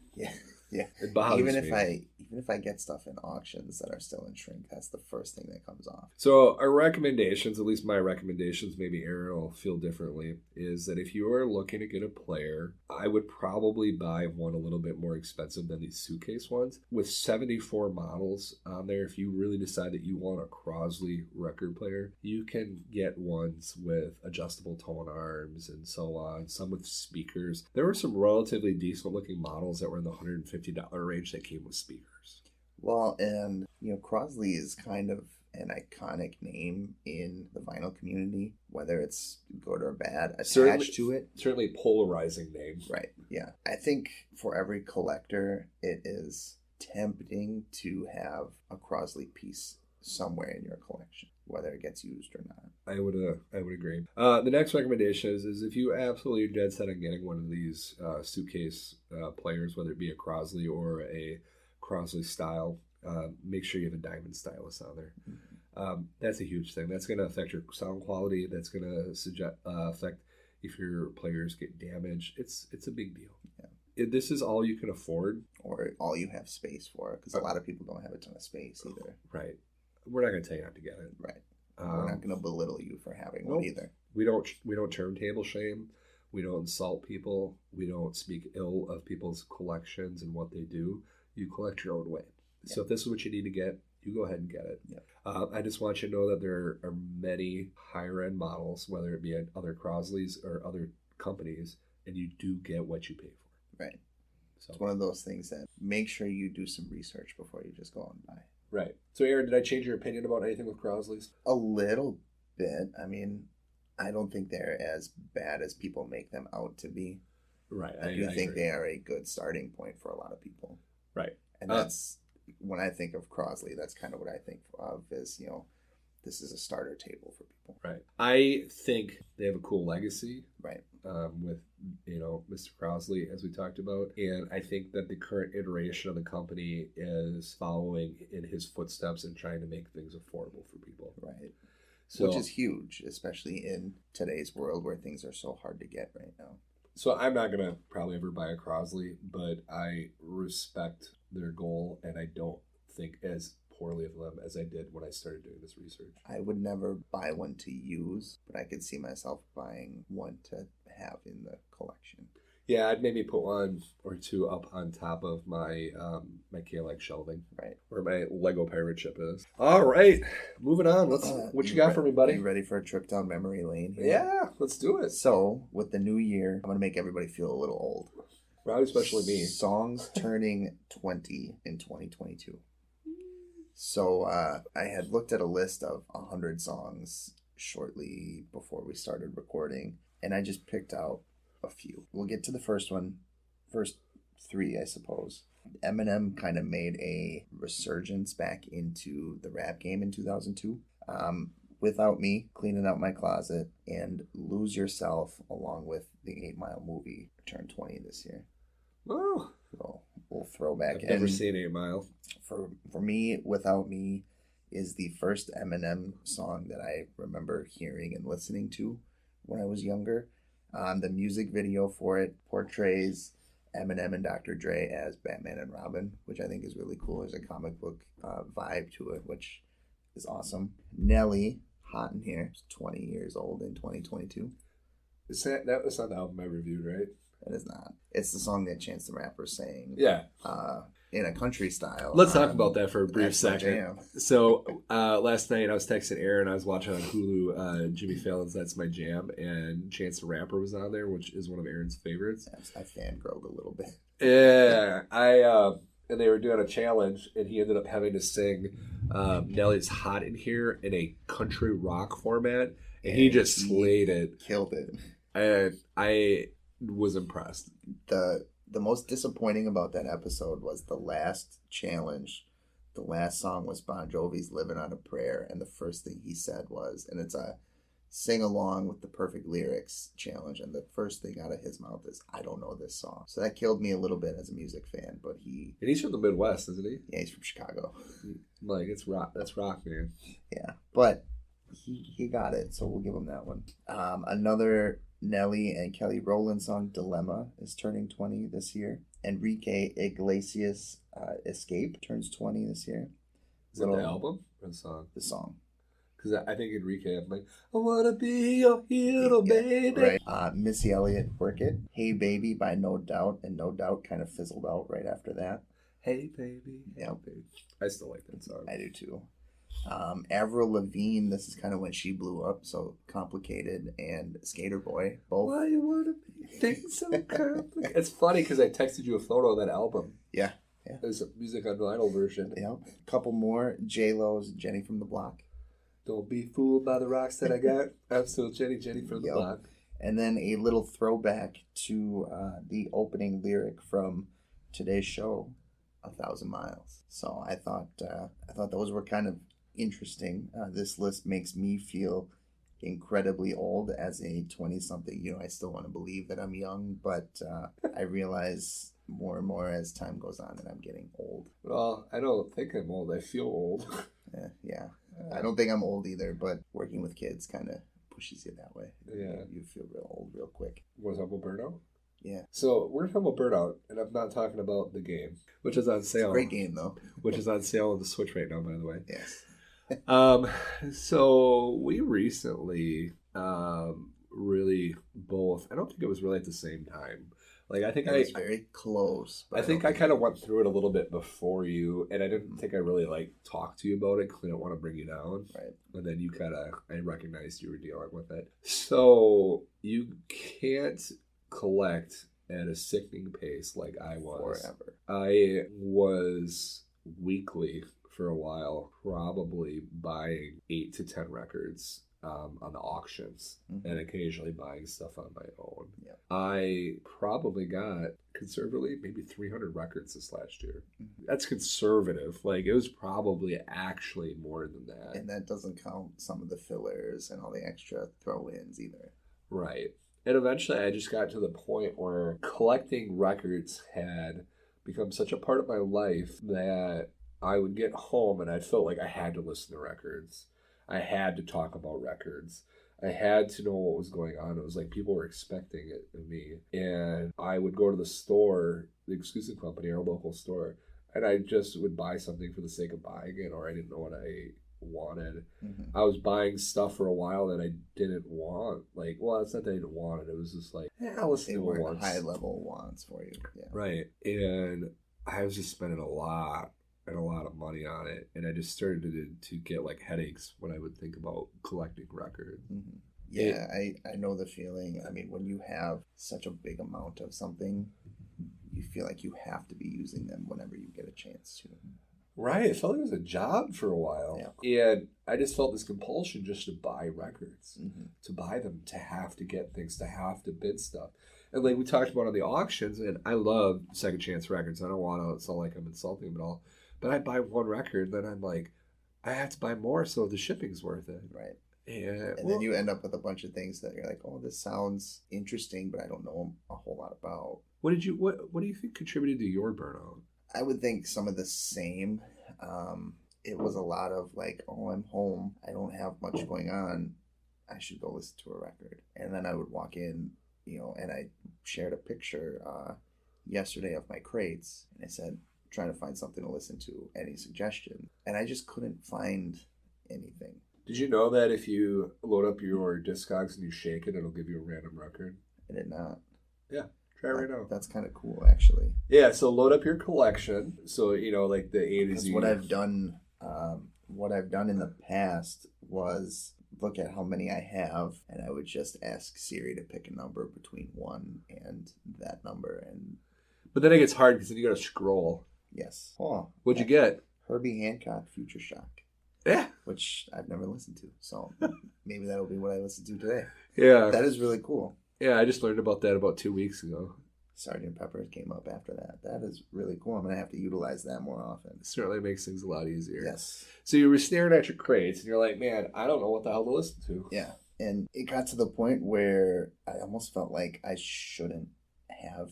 [SPEAKER 1] It bothers
[SPEAKER 2] me. Even if I get stuff in auctions that are still in shrink, that's the first thing that comes off.
[SPEAKER 1] So our recommendations, at least my recommendations, maybe Aaron will feel differently, is that if you are looking to get a player, I would probably buy one a little bit more expensive than these suitcase ones. With 74 models on there, if you really decide that you want a Crosley record player, you can get ones with adjustable tone arms and so on, some with speakers. There were some relatively decent looking models that were in the $150 range that came with speakers.
[SPEAKER 2] Well, and Crosley is kind of an iconic name in the vinyl community, whether it's good or bad attached to it.
[SPEAKER 1] Certainly polarizing name.
[SPEAKER 2] Right, yeah. I think for every collector, it is tempting to have a Crosley piece somewhere in your collection, whether it gets used or not.
[SPEAKER 1] I would agree. The next recommendation is if you absolutely are dead set on getting one of these suitcase players, whether it be a Crosley or a Crosley style, make sure you have a diamond stylus on there. Mm-hmm. That's a huge thing. That's going to affect your sound quality. That's going to affect if your players get damaged. It's a big deal. Yeah. This is all you can afford,
[SPEAKER 2] or all you have space for, because a lot of people don't have a ton of space either.
[SPEAKER 1] Right. We're not going to tell you not to get it.
[SPEAKER 2] Right. We're not going to belittle you for having one either.
[SPEAKER 1] We don't turntable shame. We don't insult people. We don't speak ill of people's collections and what they do. You collect your own way. So if this is what you need to get, you go ahead and get it.
[SPEAKER 2] Yep.
[SPEAKER 1] I just want you to know that there are many higher end models, whether it be at other Crosleys or other companies, and you do get what you pay for.
[SPEAKER 2] Right.
[SPEAKER 1] So
[SPEAKER 2] It's one of those things that make sure you do some research before you just go out and buy.
[SPEAKER 1] right. So Aaron, did I change your opinion about anything with Crosleys?
[SPEAKER 2] A little bit. I mean, I don't think they're as bad as people make them out to be.
[SPEAKER 1] Right.
[SPEAKER 2] I do think
[SPEAKER 1] agree.
[SPEAKER 2] they are a good starting point for a lot of people.
[SPEAKER 1] Right.
[SPEAKER 2] And that's when I think of Crosley, that's kind of what I think of as, this is a starter table for people.
[SPEAKER 1] Right. I think they have a cool legacy.
[SPEAKER 2] Right.
[SPEAKER 1] With Mr. Crosley, as we talked about, and I think that the current iteration of the company is following in his footsteps and trying to make things affordable for people.
[SPEAKER 2] Right.
[SPEAKER 1] So,
[SPEAKER 2] Which is huge, especially in today's world where things are so hard to get right now.
[SPEAKER 1] So I'm not gonna probably ever buy a Crosley, but I respect their goal, and I don't think as poorly of them as I did when I started doing this research.
[SPEAKER 2] I would never buy one to use, but I could see myself buying one to have in the collection.
[SPEAKER 1] Yeah, I'd maybe put one or two up on top of my my KLX shelving,
[SPEAKER 2] Right.
[SPEAKER 1] where my Lego pirate ship is. All right, moving on. What you got for me, buddy?
[SPEAKER 2] You ready for a trip down memory lane here?
[SPEAKER 1] Yeah, let's do it.
[SPEAKER 2] So, with the new year, I'm going to make everybody feel a little old.
[SPEAKER 1] Probably especially me.
[SPEAKER 2] Songs turning 20 in 2022. So, I had looked at a list of 100 songs shortly before we started recording, and I just picked out a few. We'll get to the first three, I suppose. Eminem kind of made a resurgence back into the rap game in 2002. Without Me, Cleaning Out My Closet, and Lose Yourself, along with the 8 Mile movie, turned 20 this year.
[SPEAKER 1] Oh,
[SPEAKER 2] So we'll throw back.
[SPEAKER 1] I've never seen 8 Mile.
[SPEAKER 2] For me, Without Me is the first Eminem song that I remember hearing and listening to when I was younger. The music video for it portrays Eminem and Dr. Dre as Batman and Robin, which I think is really cool. There's a comic book vibe to it, which is awesome. Nelly, Hot in Here, is 20 years old in 2022.
[SPEAKER 1] That was not the album I reviewed, right?
[SPEAKER 2] It is not. It's the song that Chance the Rapper sang.
[SPEAKER 1] Yeah.
[SPEAKER 2] In a country style.
[SPEAKER 1] Let's talk about that for a brief
[SPEAKER 2] That's my
[SPEAKER 1] second.
[SPEAKER 2] jam.
[SPEAKER 1] So last night I was texting Aaron. I was watching on Hulu Jimmy Fallon's That's My Jam, and Chance the Rapper was on there, which is one of Aaron's favorites.
[SPEAKER 2] I fangirled a little bit.
[SPEAKER 1] Yeah, and they were doing a challenge, and he ended up having to sing Nelly's Hot in Here in a country rock format, and he just slayed it.
[SPEAKER 2] Killed it.
[SPEAKER 1] And I was impressed.
[SPEAKER 2] The most disappointing about that episode was the last challenge. The last song was Bon Jovi's Living on a Prayer, and the first thing he said was, and it's a sing along with the perfect lyrics challenge, and the first thing out of his mouth is, I don't know this song. So that killed me a little bit as a music fan, but
[SPEAKER 1] And he's from the Midwest, isn't he?
[SPEAKER 2] yeah, he's from Chicago.
[SPEAKER 1] Like, it's rock. That's rock, man.
[SPEAKER 2] Yeah, but he got it, so we'll give him that one. Another Nelly and Kelly Rowland song, Dilemma, is turning 20 this year. Enrique Iglesias, Escape, turns 20 this year.
[SPEAKER 1] Is that the album or the song?
[SPEAKER 2] The song.
[SPEAKER 1] Because I think Enrique, I'm like, I want to be your hero, baby.
[SPEAKER 2] Right. Missy Elliott, Work It. Hey Baby by No Doubt, and No Doubt kind of fizzled out right after that.
[SPEAKER 1] Hey, baby.
[SPEAKER 2] Yep.
[SPEAKER 1] I still like that song.
[SPEAKER 2] I do too. Avril Lavigne, this is kind of when she blew up, so Complicated and Skater Boy, both.
[SPEAKER 1] Why you want to be things so complicated? It's funny because I texted you a photo of that album.
[SPEAKER 2] Yeah.
[SPEAKER 1] There's a music on vinyl version.
[SPEAKER 2] Yep. Couple more, J-Lo's Jenny from the Block.
[SPEAKER 1] Don't be fooled by the rocks that I got. I'm still Jenny from the block.
[SPEAKER 2] And then a little throwback to the opening lyric from today's show, 1,000 Miles. So I thought those were kind of interesting. This list makes me feel incredibly old as a 20-something. I still want to believe that I'm young, but I realize more and more as time goes on that I'm getting old.
[SPEAKER 1] Well, I don't think I'm old. I feel old.
[SPEAKER 2] Yeah. I don't think I'm old either, but working with kids kind of pushes you that way.
[SPEAKER 1] Yeah.
[SPEAKER 2] You feel real old real quick.
[SPEAKER 1] Want to talk about Burnout?
[SPEAKER 2] Yeah.
[SPEAKER 1] So we're talking about Burnout, and I'm not talking about the game, which is on sale.
[SPEAKER 2] Great game, though.
[SPEAKER 1] Which is on sale on the Switch right now, by the way.
[SPEAKER 2] Yes.
[SPEAKER 1] So we recently really both, I don't think it was really at the same time, Like I think
[SPEAKER 2] It was very close. But
[SPEAKER 1] I
[SPEAKER 2] I
[SPEAKER 1] think
[SPEAKER 2] don't
[SPEAKER 1] I kind of went through it a little bit before you, and I didn't think I really like talked to you about it because I didn't want to bring you down.
[SPEAKER 2] Right.
[SPEAKER 1] And then you kind of, I recognized you were dealing with it. So you can't collect at a sickening pace like I was.
[SPEAKER 2] Forever.
[SPEAKER 1] I was weekly for a while, probably buying 8 to 10 records on the auctions, and occasionally buying stuff on my own.
[SPEAKER 2] Yep.
[SPEAKER 1] I probably got conservatively maybe 300 records this last year. That's conservative. Like it was probably actually more than that.
[SPEAKER 2] And that doesn't count some of the fillers and all the extra throw-ins either.
[SPEAKER 1] Right. And eventually I just got to the point where collecting records had become such a part of my life that I would get home and I felt like I had to listen to records. I had to talk about records. I had to know what was going on. It was like people were expecting it of me. And I would go to the store, the exclusive company, our local store, and I just would buy something for the sake of buying it, or I didn't know what I wanted. I was buying stuff for a while that I didn't want. Like, well, it's not that I didn't want it. It was just like, I'll listen
[SPEAKER 2] They
[SPEAKER 1] to it
[SPEAKER 2] weren't
[SPEAKER 1] once.
[SPEAKER 2] high-level wants for you. Yeah.
[SPEAKER 1] Right. And I was just spending a lot of money on it, and I just started to get like headaches when I would think about collecting records.
[SPEAKER 2] Yeah, I know the feeling. I mean, when you have such a big amount of something, you feel like you have to be using them whenever you get a chance to.
[SPEAKER 1] Right, it felt like it was a job for a while, and I just felt this compulsion just to buy records, to buy them, to have to get things, to have to bid stuff. And like we talked about on the auctions, and I love second chance records. I don't want to sound like I'm insulting them at all. But I buy one record, then I'm like, I have to buy more so the shipping's worth it.
[SPEAKER 2] Right.
[SPEAKER 1] And
[SPEAKER 2] then you end up with a bunch of things that you're like, oh, this sounds interesting, but I don't know a whole lot about.
[SPEAKER 1] What do you think contributed to your burnout?
[SPEAKER 2] I would think some of the same. It was a lot of like, oh, I'm home. I don't have much going on. I should go listen to a record. And then I would walk in, and I shared a picture yesterday of my crates. And I said, trying to find something to listen to, any suggestion, and I just couldn't find anything.
[SPEAKER 1] Did you know that if you load up your Discogs and you shake it, it'll give you a random record?
[SPEAKER 2] I did not.
[SPEAKER 1] Yeah, try it right now.
[SPEAKER 2] That's kind of cool, actually.
[SPEAKER 1] Yeah, so load up your collection. So like the A to Z.
[SPEAKER 2] What I've done in the past was look at how many I have, and I would just ask Siri to pick a number between 1 and that number, and.
[SPEAKER 1] But then it gets hard because then you got to scroll.
[SPEAKER 2] Yes. Oh,
[SPEAKER 1] What'd you get?
[SPEAKER 2] Herbie Hancock, Future Shock.
[SPEAKER 1] Yeah.
[SPEAKER 2] Which I've never listened to. So maybe that'll be what I listen to today.
[SPEAKER 1] Yeah.
[SPEAKER 2] That is really cool.
[SPEAKER 1] Yeah, I just learned about that about 2 weeks ago.
[SPEAKER 2] Sgt. Pepper came up after that. That is really cool. I'm going to have to utilize that more often.
[SPEAKER 1] It certainly makes things a lot easier.
[SPEAKER 2] Yes.
[SPEAKER 1] So you were staring at your crates and you're like, man, I don't know what the hell to listen to.
[SPEAKER 2] Yeah. And it got to the point where I almost felt like I shouldn't have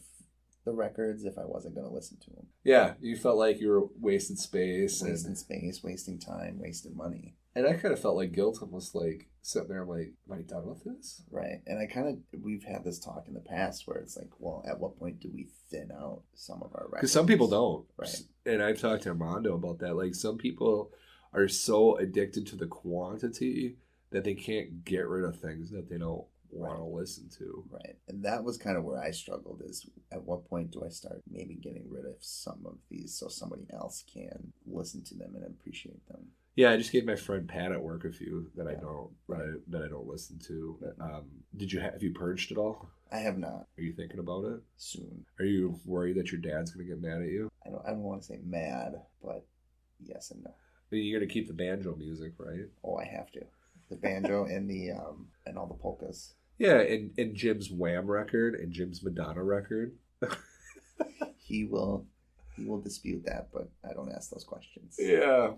[SPEAKER 2] the records if I wasn't going to listen to them.
[SPEAKER 1] Yeah, you felt like you were wasting space.
[SPEAKER 2] Wasting time, wasting money.
[SPEAKER 1] And I kind of felt like guilt, almost like sitting there, I'm like, am I done with this?
[SPEAKER 2] Right. And we've had this talk in the past where it's like, well, at what point do we thin out some of our records?
[SPEAKER 1] Because some people don't.
[SPEAKER 2] Right.
[SPEAKER 1] And I've talked to Armando about that. Like, some people are so addicted to the quantity that they can't get rid of things that they don't want to listen to.
[SPEAKER 2] Right. And that was kind of where I struggled, is at what point do I start maybe getting rid of some of these so somebody else can listen to them and appreciate them.
[SPEAKER 1] Yeah, I just gave my friend Pat at work a few that I don't listen to. Have you purged it all?
[SPEAKER 2] I have not.
[SPEAKER 1] Are you thinking about it?
[SPEAKER 2] Soon.
[SPEAKER 1] Are you worried that your dad's going to get mad at you?
[SPEAKER 2] I don't want to say mad, but yes and no.
[SPEAKER 1] But you're going to keep the banjo music, right?
[SPEAKER 2] Oh, I have to. The banjo and the and all the polkas.
[SPEAKER 1] Yeah, and Jim's Wham record and Jim's Madonna record.
[SPEAKER 2] He will dispute that, but I don't ask those questions.
[SPEAKER 1] Yeah,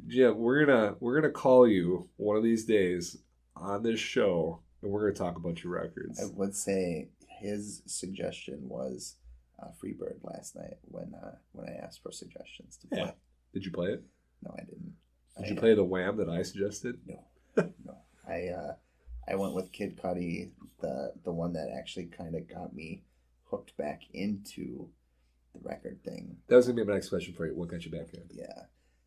[SPEAKER 1] Jim, we're gonna call you one of these days on this show, and we're gonna talk about your records.
[SPEAKER 2] I would say his suggestion was Freebird last night when I asked for suggestions to play.
[SPEAKER 1] Yeah. Did you play it?
[SPEAKER 2] No, I didn't.
[SPEAKER 1] Did you play the Wham that I suggested?
[SPEAKER 2] No. I went with Kid Cudi, the one that actually kind of got me hooked back into the record thing.
[SPEAKER 1] That was going to be my next question for you. What got you back in?
[SPEAKER 2] Yeah.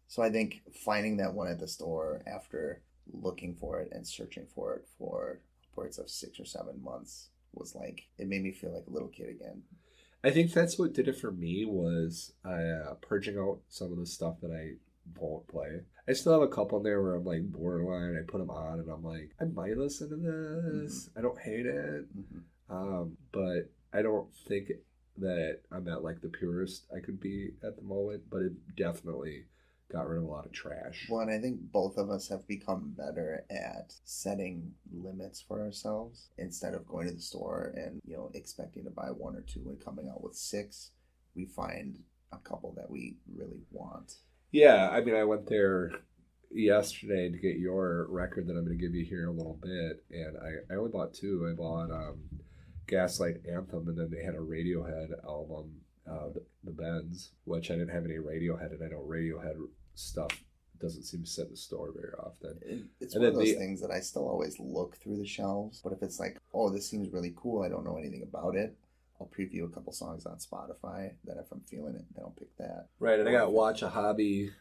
[SPEAKER 2] So I think finding that one at the store after looking for it and searching for it for upwards of 6 or 7 months was like, it made me feel like a little kid again.
[SPEAKER 1] I think that's what did it for me was purging out some of the stuff that I won't play. I still have a couple in there where I'm like borderline. I put them on and I'm like, I might listen to this. I don't hate it, but I don't think that I'm at like the purest I could be at the moment. But it definitely got rid of a lot of trash.
[SPEAKER 2] Well, and I think both of us have become better at setting limits for ourselves instead of going to the store and, you know, expecting to buy one or two and coming out with 6. We find a couple that we really want.
[SPEAKER 1] Yeah, I mean, I went there yesterday to get your record that I'm going to give you here in a little bit, and I only bought 2. I bought Gaslight Anthem, and then they had a Radiohead album, the Bends, which I didn't have any Radiohead, and I know Radiohead stuff doesn't seem to sit in the store very often.
[SPEAKER 2] It's one of those things that I still always look through the shelves, but if it's like, oh, this seems really cool, I don't know anything about it, I'll preview a couple songs on Spotify. Then if I'm feeling it, then I'll pick that.
[SPEAKER 1] Right, and I got Watch a Hobby,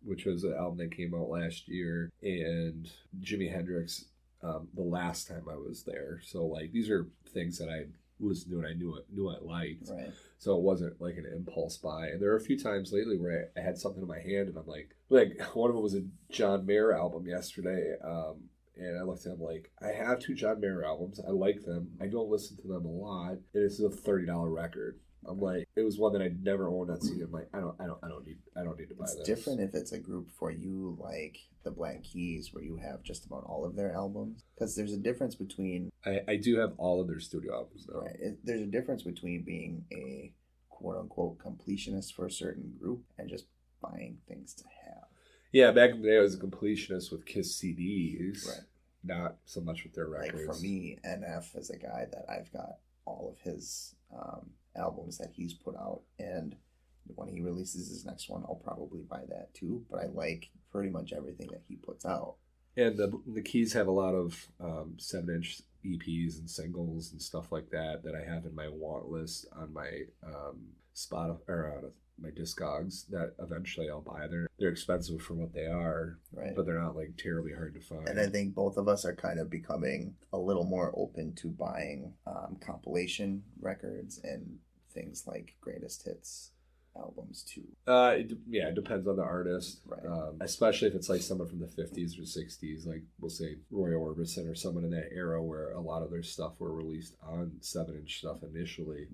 [SPEAKER 1] which was an album that came out last year, and Jimi Hendrix the last time I was there. So like these are things that I listened to and I knew I liked.
[SPEAKER 2] Right.
[SPEAKER 1] So it wasn't like an impulse buy. And there are a few times lately where I had something in my hand and I'm like one of them was a John Mayer album yesterday. And I looked at him like, I have 2 John Mayer albums. I like them. I don't listen to them a lot. And it's a $30 record. I'm like, it was one that I'd never owned on CD. I'm like, I don't need to buy this.
[SPEAKER 2] It's different if it's a group for you like the Black Keys, where you have just about all of their albums. Because there's a difference between.
[SPEAKER 1] I do have all of their studio albums though.
[SPEAKER 2] Right. There's a difference between being a quote unquote completionist for a certain group and just buying things to have.
[SPEAKER 1] Yeah, back in the day, I was a completionist with Kiss CDs.
[SPEAKER 2] Right.
[SPEAKER 1] Not so much with their records.
[SPEAKER 2] Like for me, NF is a guy that I've got all of his albums that he's put out, and when he releases his next one, I'll probably buy that too. But I like pretty much everything that he puts out. And
[SPEAKER 1] the Keys have a lot of 7-inch EPs and singles and stuff like that I have in my want list on my Spotify or my Discogs that eventually I'll buy. They're expensive for what they are,
[SPEAKER 2] right?
[SPEAKER 1] But they're not like terribly hard to find.
[SPEAKER 2] And I think both of us are kind of becoming a little more open to buying compilation records and things like greatest hits albums too.
[SPEAKER 1] It depends on the artist,
[SPEAKER 2] right?
[SPEAKER 1] Especially if it's like someone from the 50s or 60s, like we'll say Roy Orbison or someone in that era where a lot of their stuff were released on 7-inch stuff initially.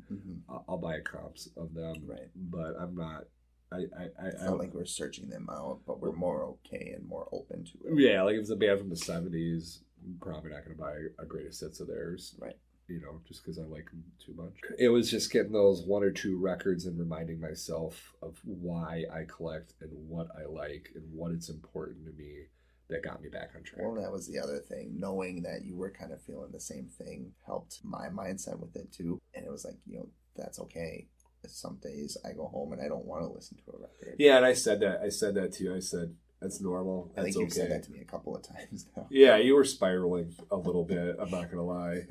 [SPEAKER 1] I'll buy comps of them,
[SPEAKER 2] right?
[SPEAKER 1] But I'm not.
[SPEAKER 2] It's not like we're searching them out, but we're more okay and more open to it.
[SPEAKER 1] Yeah, like if it's a band from the 70s, I'm probably not going to buy a greatest hits of theirs,
[SPEAKER 2] right?
[SPEAKER 1] You know, just because I like them too much. It was just getting those 1 or 2 records and reminding myself of why I collect and what I like and what it's important to me that got me back on track.
[SPEAKER 2] Well, that was the other thing. Knowing that you were kind of feeling the same thing helped my mindset with it too. And it was like, you know, that's okay. Some days I go home and I don't want to listen to a record.
[SPEAKER 1] Yeah, and I said that to you. I said, that's normal.
[SPEAKER 2] I think you've said that to me a couple of times now.
[SPEAKER 1] Yeah, you were spiraling a little bit. I'm not going to lie.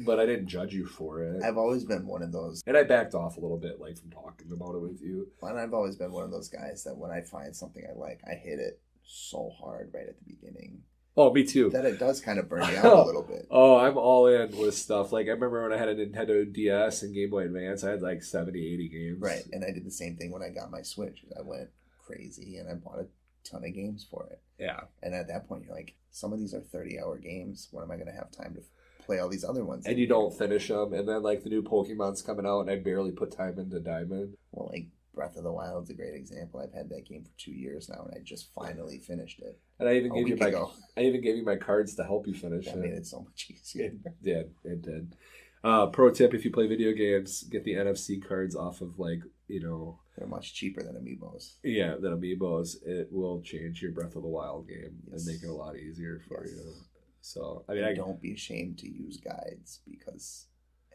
[SPEAKER 1] But I didn't judge you for it.
[SPEAKER 2] I've always been one of those.
[SPEAKER 1] And I backed off a little bit, like, from talking about it with you.
[SPEAKER 2] And I've always been one of those guys that when I find something I like, I hit it so hard right at the beginning.
[SPEAKER 1] Oh, me too.
[SPEAKER 2] That it does kind of burn you out a little bit.
[SPEAKER 1] Oh, I'm all in with stuff. Like, I remember when I had a Nintendo DS and Game Boy Advance, I had like 70, 80 games.
[SPEAKER 2] Right, and I did the same thing when I got my Switch. I went crazy and I bought a ton of games for it.
[SPEAKER 1] Yeah.
[SPEAKER 2] And at that point, you're like, some of these are 30-hour games. When am I going to have time to play all these other ones?
[SPEAKER 1] And you don't finish them. And then, like, the new Pokemon's coming out, and I barely put time into Diamond.
[SPEAKER 2] Well, like, Breath of the Wild's a great example. I've had that game for 2 years now, and I just finally finished it.
[SPEAKER 1] And I even gave you my cards to help you finish it.
[SPEAKER 2] That made it so much easier.
[SPEAKER 1] It did. Pro tip: if you play video games, get the NFC cards off of, like, you know.
[SPEAKER 2] They're much cheaper than Amiibos.
[SPEAKER 1] Yeah, than Amiibos. It will change your Breath of the Wild game and make it a lot easier for you. So I mean,
[SPEAKER 2] don't be ashamed to use guides because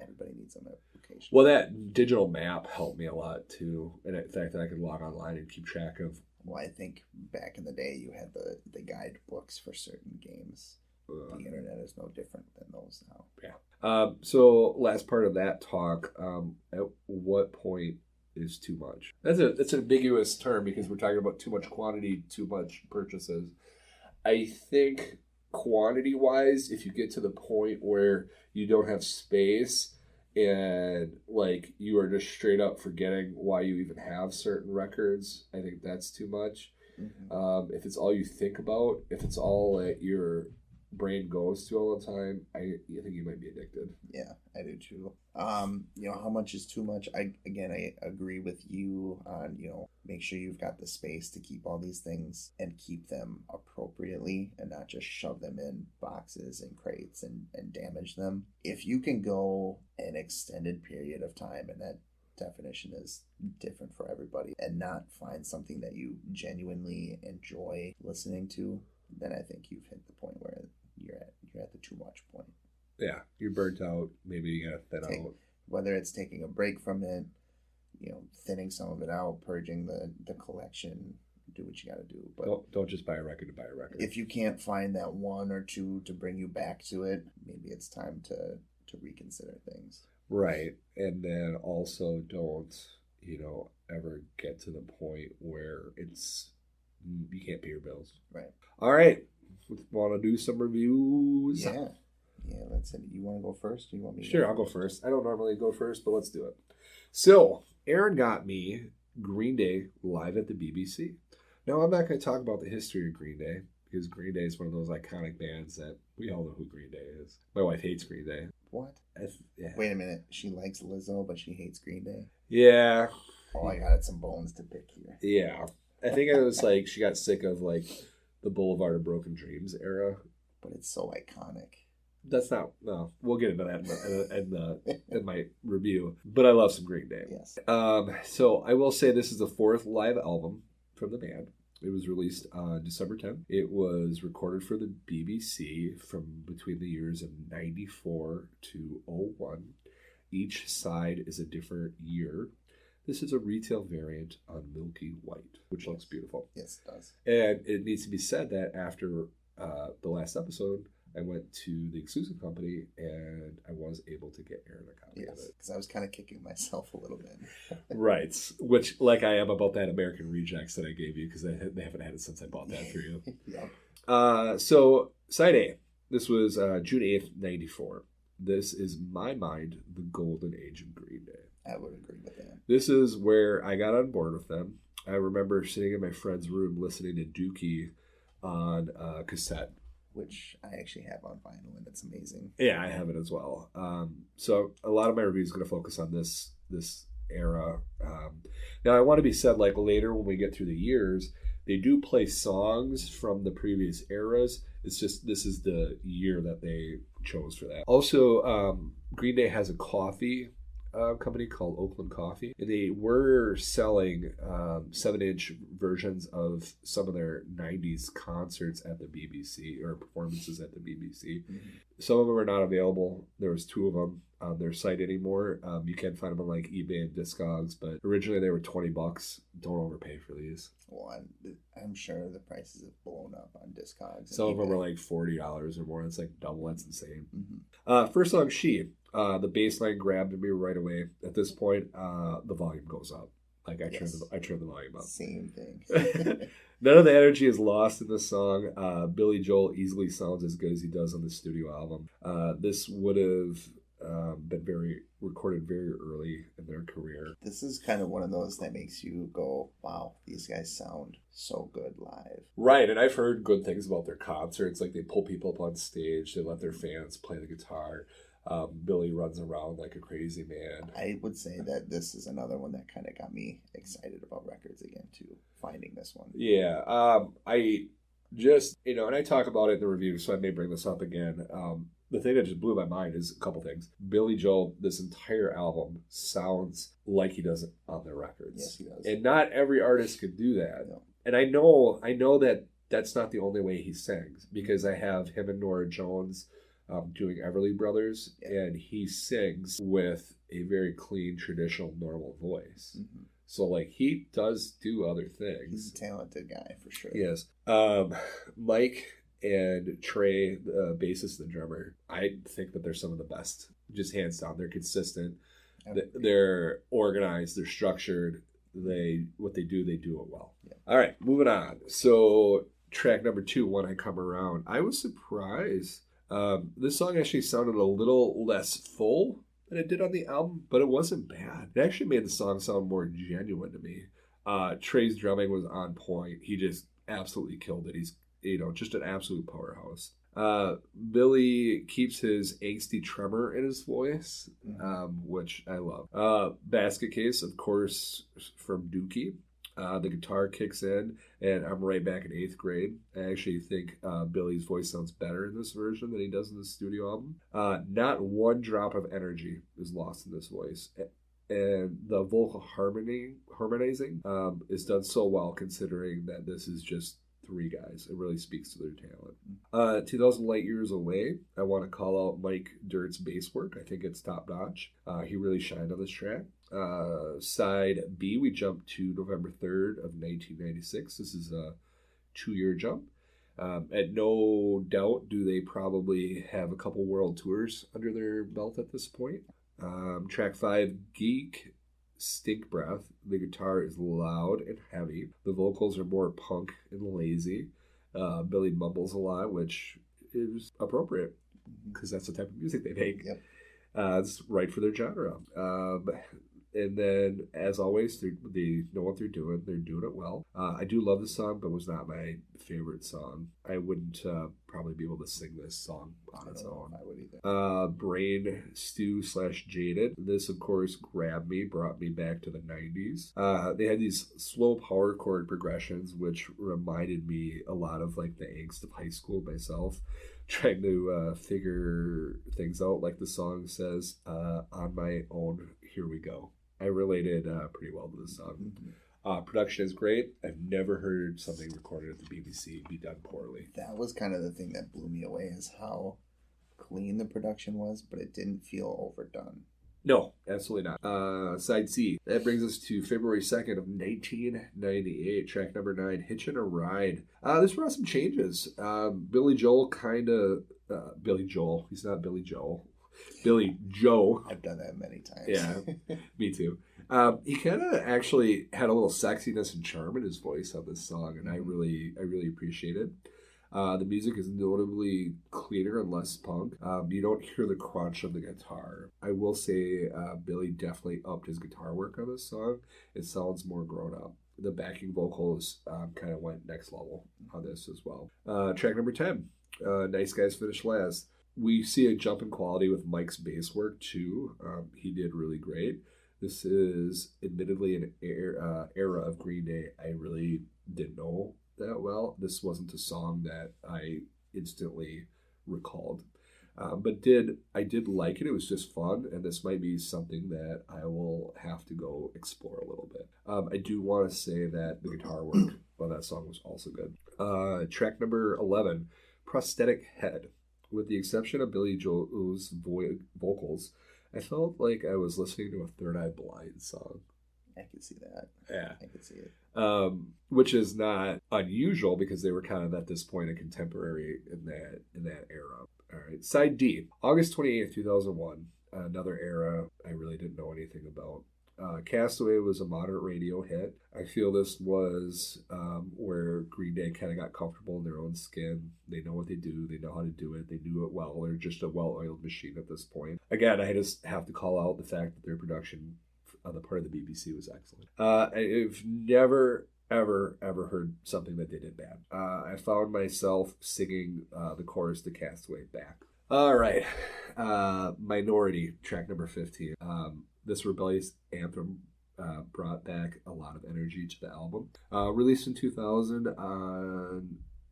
[SPEAKER 2] everybody needs them application.
[SPEAKER 1] Well, that digital map helped me a lot too, and the fact that I could log online and keep track of.
[SPEAKER 2] Well, I think back in the day you had the guide books for certain games. The internet is no different than those now.
[SPEAKER 1] Yeah. So last part of that talk. At what point is too much? That's an ambiguous term because we're talking about too much quantity, too much purchases. I think quantity wise, if you get to the point where you don't have space and like you are just straight up forgetting why you even have certain records, I think that's too much.
[SPEAKER 2] Mm-hmm.
[SPEAKER 1] If it's all you think about, if it's all that your brain goes to all the time, I think you might be addicted.
[SPEAKER 2] Yeah, I do too. How much is too much? I agree with you on, make sure you've got the space to keep all these things and keep them appropriately and not just shove them in boxes and crates and damage them. If you can go an extended period of time, and that definition is different for everybody, and not find something that you genuinely enjoy listening to, then I think you've hit the point where you're at the too much point.
[SPEAKER 1] Yeah, you're burnt out. Maybe you gotta thin out.
[SPEAKER 2] Whether it's taking a break from it, thinning some of it out, purging the collection, do what you got to do. But
[SPEAKER 1] don't just buy a record to buy a record.
[SPEAKER 2] If you can't find that one or two to bring you back to it, maybe it's time to reconsider things.
[SPEAKER 1] Right, and then also don't ever get to the point where you can't pay your bills.
[SPEAKER 2] Right.
[SPEAKER 1] All right. Want to do some reviews?
[SPEAKER 2] Yeah. Let's see. You want to go first? Or you want me?
[SPEAKER 1] Sure, I'll go first. I don't normally go first, but let's do it. So, Aaron got me Green Day live at the BBC. Now, I'm not going to talk about the history of Green Day because Green Day is one of those iconic bands that we all know who Green Day is. My wife hates Green Day.
[SPEAKER 2] What?
[SPEAKER 1] Yeah.
[SPEAKER 2] Wait a minute. She likes Lizzo, but she hates Green Day?
[SPEAKER 1] Yeah.
[SPEAKER 2] Oh, I got some bones to pick here.
[SPEAKER 1] Yeah. I think it was like she got sick of like the Boulevard of Broken Dreams era.
[SPEAKER 2] But it's so iconic.
[SPEAKER 1] That's not, no, we'll get into that in my review. But I love some Green Day.
[SPEAKER 2] Yes.
[SPEAKER 1] So I will say this is the fourth live album from the band. It was released on December 10th. It was recorded for the BBC from between the years of 94 to 01. Each side is a different year. This is a retail variant on Milky White, which looks beautiful.
[SPEAKER 2] Yes, it does.
[SPEAKER 1] And it needs to be said that after the last episode, I went to the exclusive company and I was able to get Aaron a copy of it.
[SPEAKER 2] Because I was kind of kicking myself a little bit.
[SPEAKER 1] Right. Which, like I am about that American Rejects that I gave you because they haven't had it since I bought that for you.
[SPEAKER 2] Yeah.
[SPEAKER 1] So, side A. This was June 8th, 94. This is, in my mind, the golden age of Green Day.
[SPEAKER 2] I would agree with that.
[SPEAKER 1] This is where I got on board with them. I remember sitting in my friend's room listening to Dookie on cassette.
[SPEAKER 2] Which I actually have on vinyl, and it's amazing.
[SPEAKER 1] Yeah, I have it as well. So a lot of my review is going to focus on this era. Now, I want to be said, like later when we get through the years, they do play songs from the previous eras. It's just this is the year that they chose for that. Also, Green Day has a coffee company called Oakland Coffee, and they were selling 7-inch versions of some of their 90s concerts at the BBC or performances at the BBC. Mm-hmm. Some of them are not available. There was 2 of them on their site anymore. You can find them on like eBay and Discogs, but originally they were $20. Don't overpay for these.
[SPEAKER 2] Well, I'm sure the prices have blown up on Discogs.
[SPEAKER 1] Some of them are like $40 or more. It's like double. That's insane. Mm-hmm. First song, She. The bass line grabbed me right away. At this point, the volume goes up. Like I turn the volume up.
[SPEAKER 2] Same thing.
[SPEAKER 1] None of the energy is lost in this song. Billy Joel easily sounds as good as he does on the studio album. This would have been recorded very early in their career.
[SPEAKER 2] This is kind of one of those that makes you go, wow, these guys sound so good live.
[SPEAKER 1] Right, and I've heard good things about their concerts. Like they pull people up on stage, they let their fans play the guitar. Billy runs around like a crazy man.
[SPEAKER 2] I would say that this is another one that kind of got me excited about records again too, finding this one.
[SPEAKER 1] Yeah, I just, and I talk about it in the review, so I may bring this up again. The thing that just blew my mind is a couple things. Billy Joel, this entire album sounds like he does it on their records.
[SPEAKER 2] Yes, he does.
[SPEAKER 1] And not every artist can do that.
[SPEAKER 2] No.
[SPEAKER 1] And I know that that's not the only way he sings, because I have him and Norah Jones doing Everly Brothers, and he sings with a very clean, traditional, normal voice. Mm-hmm. So, like, he does do other things.
[SPEAKER 2] He's a talented guy, for sure.
[SPEAKER 1] Yes. Mike and Trey, the bassist and drummer, I think that they're some of the best. Just hands down. They're consistent. They're organized. They're structured. What they do it well. Yeah. All right, moving on. So, track number 2, When I Come Around. I was surprised. This song actually sounded a little less full than it did on the album, but it wasn't bad. It actually made the song sound more genuine to me. Trey's drumming was on point. He just absolutely killed it. He's, just an absolute powerhouse. Billy keeps his angsty tremor in his voice, which I love. Basket Case, of course, from Dookie. The guitar kicks in, and I'm right back in 8th grade. I actually think Billy's voice sounds better in this version than he does in the studio album. Not one drop of energy is lost in this voice. And the vocal harmonizing is done so well, considering that this is just 3 guys. It really speaks to their talent. 2000 Light Years Away, I want to call out Mike Dirt's bass work. I think it's top notch. He really shined on this track. Side B, we jump to November 3rd of 1996. This is a 2-year jump. At no doubt do they probably have a couple world tours under their belt at this point. Track 5, Geek Stink Breath. The guitar is loud and heavy. The vocals are more punk and lazy. Billy mumbles a lot, which is appropriate because that's the type of music they make.
[SPEAKER 2] Yep.
[SPEAKER 1] It's right for their genre. And then, as always, they know what they're doing. They're doing it well. I do love the song, but it was not my favorite song. I wouldn't probably be able to sing this song on its own.
[SPEAKER 2] I would either.
[SPEAKER 1] Brain Stew / Jaded. This, of course, grabbed me, brought me back to the 90s. They had these slow power chord progressions, which reminded me a lot of like the angst of high school myself, trying to figure things out. Like the song says, on my own, here we go. I related pretty well to this song. Production is great. I've never heard something recorded at the BBC be done poorly.
[SPEAKER 2] That was kind of the thing that blew me away, is how clean the production was, but it didn't feel overdone.
[SPEAKER 1] No, absolutely not. Side C. That brings us to February 2nd of 1998. Track number 9, Hitchin' a Ride. This brought some changes. Billy Joel. He's not Billy Joel. Billy Joe.
[SPEAKER 2] I've done that many times.
[SPEAKER 1] Yeah, me too. He kind of actually had a little sexiness and charm in his voice on this song, and I really appreciate it. The music is notably cleaner and less punk. You don't hear the crunch of the guitar. I will say Billy definitely upped his guitar work on this song. It sounds more grown up. The backing vocals kind of went next level on this as well. Track number 10, Nice Guys Finish Last. We see a jump in quality with Mike's bass work too. He did really great. This is admittedly an era of Green Day I really didn't know that well. This wasn't a song that I instantly recalled. But I did like it. It was just fun, and this might be something that I will have to go explore a little bit. I do want to say that the guitar work on that song was also good. Track number 11, Prosthetic Head. With the exception of Billy Joel's vocals, I felt like I was listening to a Third Eye Blind song.
[SPEAKER 2] I can see that.
[SPEAKER 1] Yeah.
[SPEAKER 2] I can see it.
[SPEAKER 1] Which is not unusual because they were kind of at this point a contemporary in that era. All right. Side D, August 28th, 2001. Another era I really didn't know anything about. Castaway was a moderate radio hit. I feel this was where Green Day kind of got comfortable in their own skin. They know what they do. They know how to do it. They do it well. They're just a well-oiled machine at this point. Again, I just have to call out the fact that their production on the part of the BBC was excellent. I've never, ever heard something that they did bad. I found myself singing the chorus to Castaway back. All right. Minority, track number 15. This rebellious anthem brought back a lot of energy to the album. Released in 2000,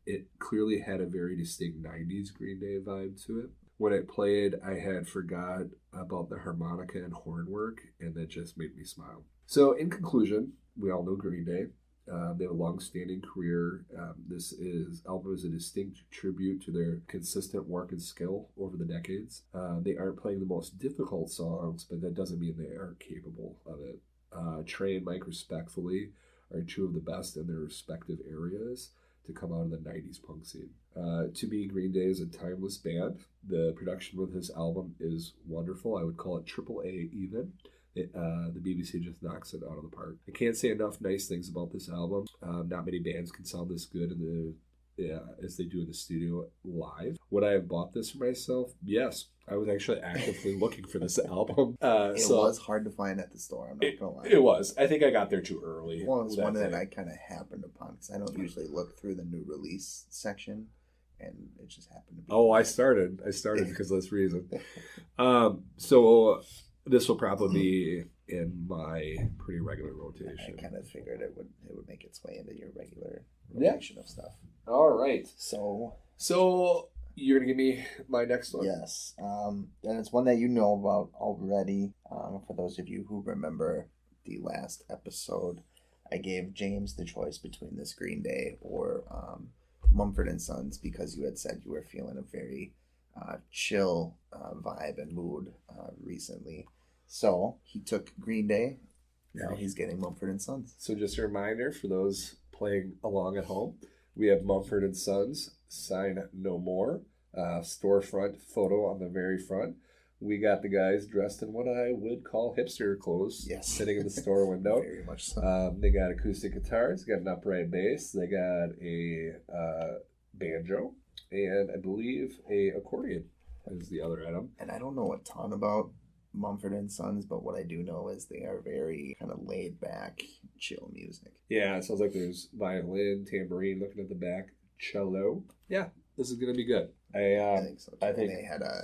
[SPEAKER 1] it clearly had a very distinct 90s Green Day vibe to it. When it played, I had forgot about the harmonica and horn work, and that just made me smile. So in conclusion, we all know Green Day. They have a long-standing career. This album is a distinct tribute to their consistent work and skill over the decades. They aren't playing the most difficult songs, but that doesn't mean they aren't capable of it. Trey and Mike, respectfully, are two of the best in their respective areas to come out of the 90s punk scene. To me, Green Day is a timeless band. The production with this album is wonderful. I would call it AAA even. The BBC just knocks it out of the park. I can't say enough nice things about this album. Not many bands can sound this good in yeah, as they do in the studio live. Would I have bought this for myself? Yes. I was actually actively looking for this album.
[SPEAKER 2] It was hard to find at the store, I'm not going to lie.
[SPEAKER 1] It was. I think I got there too early.
[SPEAKER 2] Well, it's one that I kind of happened upon because I don't usually look through the new release section, and it just happened to be.
[SPEAKER 1] Oh, I started because of this reason. So this will probably be in my pretty regular rotation.
[SPEAKER 2] I kind of figured it would make its way into your regular rotation of stuff.
[SPEAKER 1] All right.
[SPEAKER 2] So
[SPEAKER 1] you're gonna give me my next one.
[SPEAKER 2] Yes, and it's one that you know about already. For those of you who remember the last episode, I gave James the choice between this Green Day or Mumford and Sons because you had said you were feeling a very chill vibe and mood recently. So he took Green Day. Now he's getting Mumford and Sons.
[SPEAKER 1] So just a reminder for those playing along at home, we have Mumford and Sons, Sign No More, storefront photo on the very front. We got the guys dressed in what I would call hipster clothes, sitting in the store window.
[SPEAKER 2] Very much so.
[SPEAKER 1] They got acoustic guitars, they got an upright bass, they got a banjo, and I believe a accordion is the other item.
[SPEAKER 2] And I don't know a ton about Mumford and Sons, but what I do know is they are very kind of laid back, chill music.
[SPEAKER 1] Yeah, it sounds like there's violin, tambourine, looking at the back, cello. Yeah, this is gonna be good.
[SPEAKER 2] I think so too. I think they had a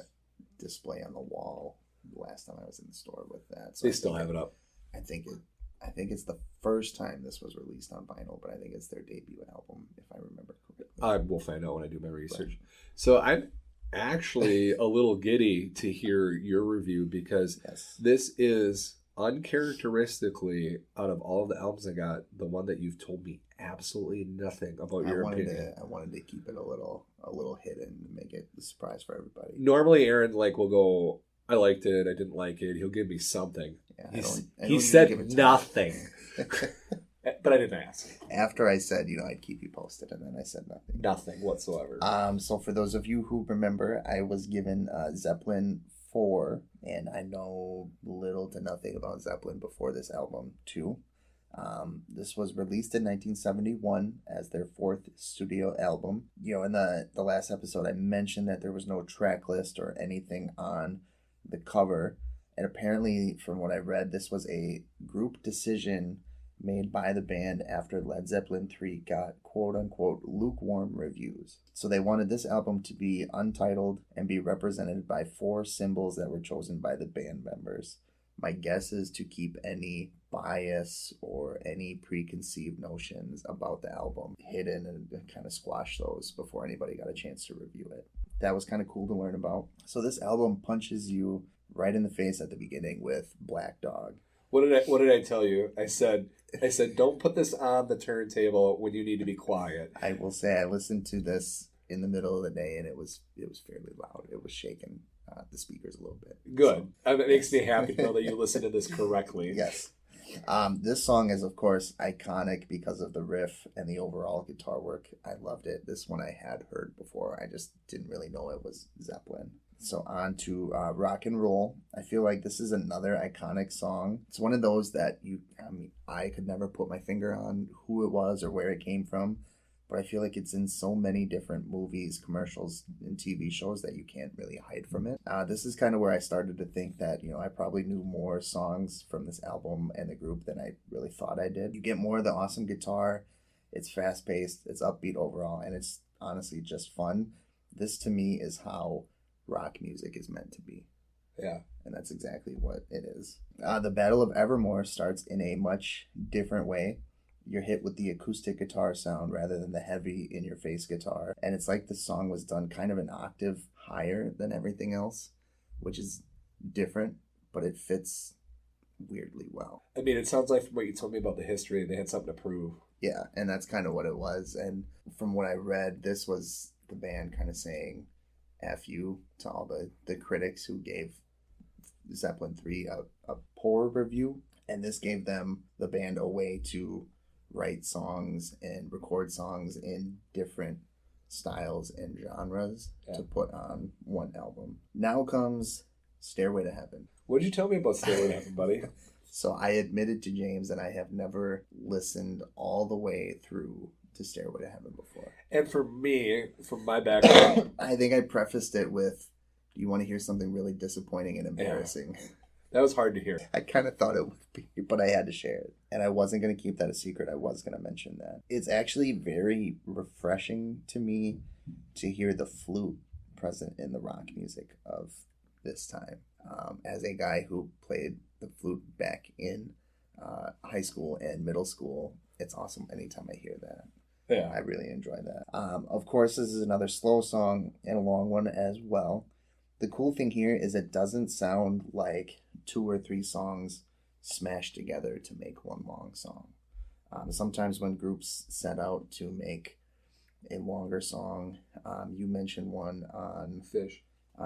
[SPEAKER 2] display on the wall the last time I was in the store with that. So
[SPEAKER 1] they still have it up.
[SPEAKER 2] I think it's the first time this was released on vinyl, but I think it's their debut album, if I remember correctly.
[SPEAKER 1] I will find out when I do my research. So I'm actually a little giddy to hear your review because this is uncharacteristically, out of all of the albums I got, the one that you've told me absolutely nothing about your opinion.
[SPEAKER 2] I wanted to keep it a little hidden and make it a surprise for everybody.
[SPEAKER 1] Normally Aaron will go, I liked it, I didn't like it. He'll give me something.
[SPEAKER 2] Yeah,
[SPEAKER 1] he said nothing. But I didn't ask.
[SPEAKER 2] After I said, I'd keep you posted, and then I said nothing.
[SPEAKER 1] Nothing whatsoever.
[SPEAKER 2] So for those of you who remember, I was given Zeppelin 4, and I know little to nothing about Zeppelin before this album, too. This was released in 1971 as their fourth studio album. In the last episode, I mentioned that there was no track list or anything on the cover. And apparently, from what I read, this was a group decision made by the band after Led Zeppelin 3 got quote-unquote lukewarm reviews. So they wanted this album to be untitled and be represented by 4 symbols that were chosen by the band members. My guess is to keep any bias or any preconceived notions about the album hidden and kind of squash those before anybody got a chance to review it. That was kind of cool to learn about. So this album punches you right in the face at the beginning with Black Dog.
[SPEAKER 1] What did I tell you? I said don't put this on the turntable when you need to be quiet.
[SPEAKER 2] I will say I listened to this in the middle of the day and it was fairly loud. It was shaking the speakers a little bit.
[SPEAKER 1] Good. So, it makes me happy to know that you listened to this correctly.
[SPEAKER 2] Yes. This song is of course iconic because of the riff and the overall guitar work. I loved it. This one I had heard before. I just didn't really know it was Zeppelin. So on to Rock and Roll. I feel like this is another iconic song. It's one of those that I could never put my finger on who it was or where it came from, but I feel like it's in so many different movies, commercials, and TV shows that you can't really hide from it. This is kind of where I started to think that, I probably knew more songs from this album and the group than I really thought I did. You get more of the awesome guitar. It's fast-paced, it's upbeat overall, and it's honestly just fun. This to me is how rock music is meant to be.
[SPEAKER 1] Yeah.
[SPEAKER 2] And that's exactly what it is. The Battle of Evermore starts in a much different way. You're hit with the acoustic guitar sound rather than the heavy in-your-face guitar. And it's like the song was done kind of an octave higher than everything else, which is different, but it fits weirdly well.
[SPEAKER 1] I mean, it sounds like from what you told me about the history, they had something to prove.
[SPEAKER 2] Yeah, and that's kind of what it was. And from what I read, this was the band kind of saying F you to all the critics who gave Zeppelin 3 a poor review. And this gave them, the band, a way to write songs and record songs in different styles and genres to put on one album. Now comes Stairway to Heaven.
[SPEAKER 1] What did you tell me about Stairway to Heaven, buddy?
[SPEAKER 2] So I admitted to James that I have never listened all the way through to Stairway to Heaven before.
[SPEAKER 1] And for me, from my background,
[SPEAKER 2] I think I prefaced it with, do you want to hear something really disappointing and embarrassing?
[SPEAKER 1] Yeah. That was hard to hear.
[SPEAKER 2] I kind of thought it would be, but I had to share it. And I wasn't going to keep that a secret. I was going to mention that. It's actually very refreshing to me to hear the flute present in the rock music of this time. As a guy who played the flute back in high school and middle school, it's awesome anytime I hear that.
[SPEAKER 1] Yeah.
[SPEAKER 2] I really enjoy that. Of course, this is another slow song and a long one as well. The cool thing here is it doesn't sound like 2 or 3 songs smashed together to make one long song. Sometimes when groups set out to make a longer song, you mentioned one on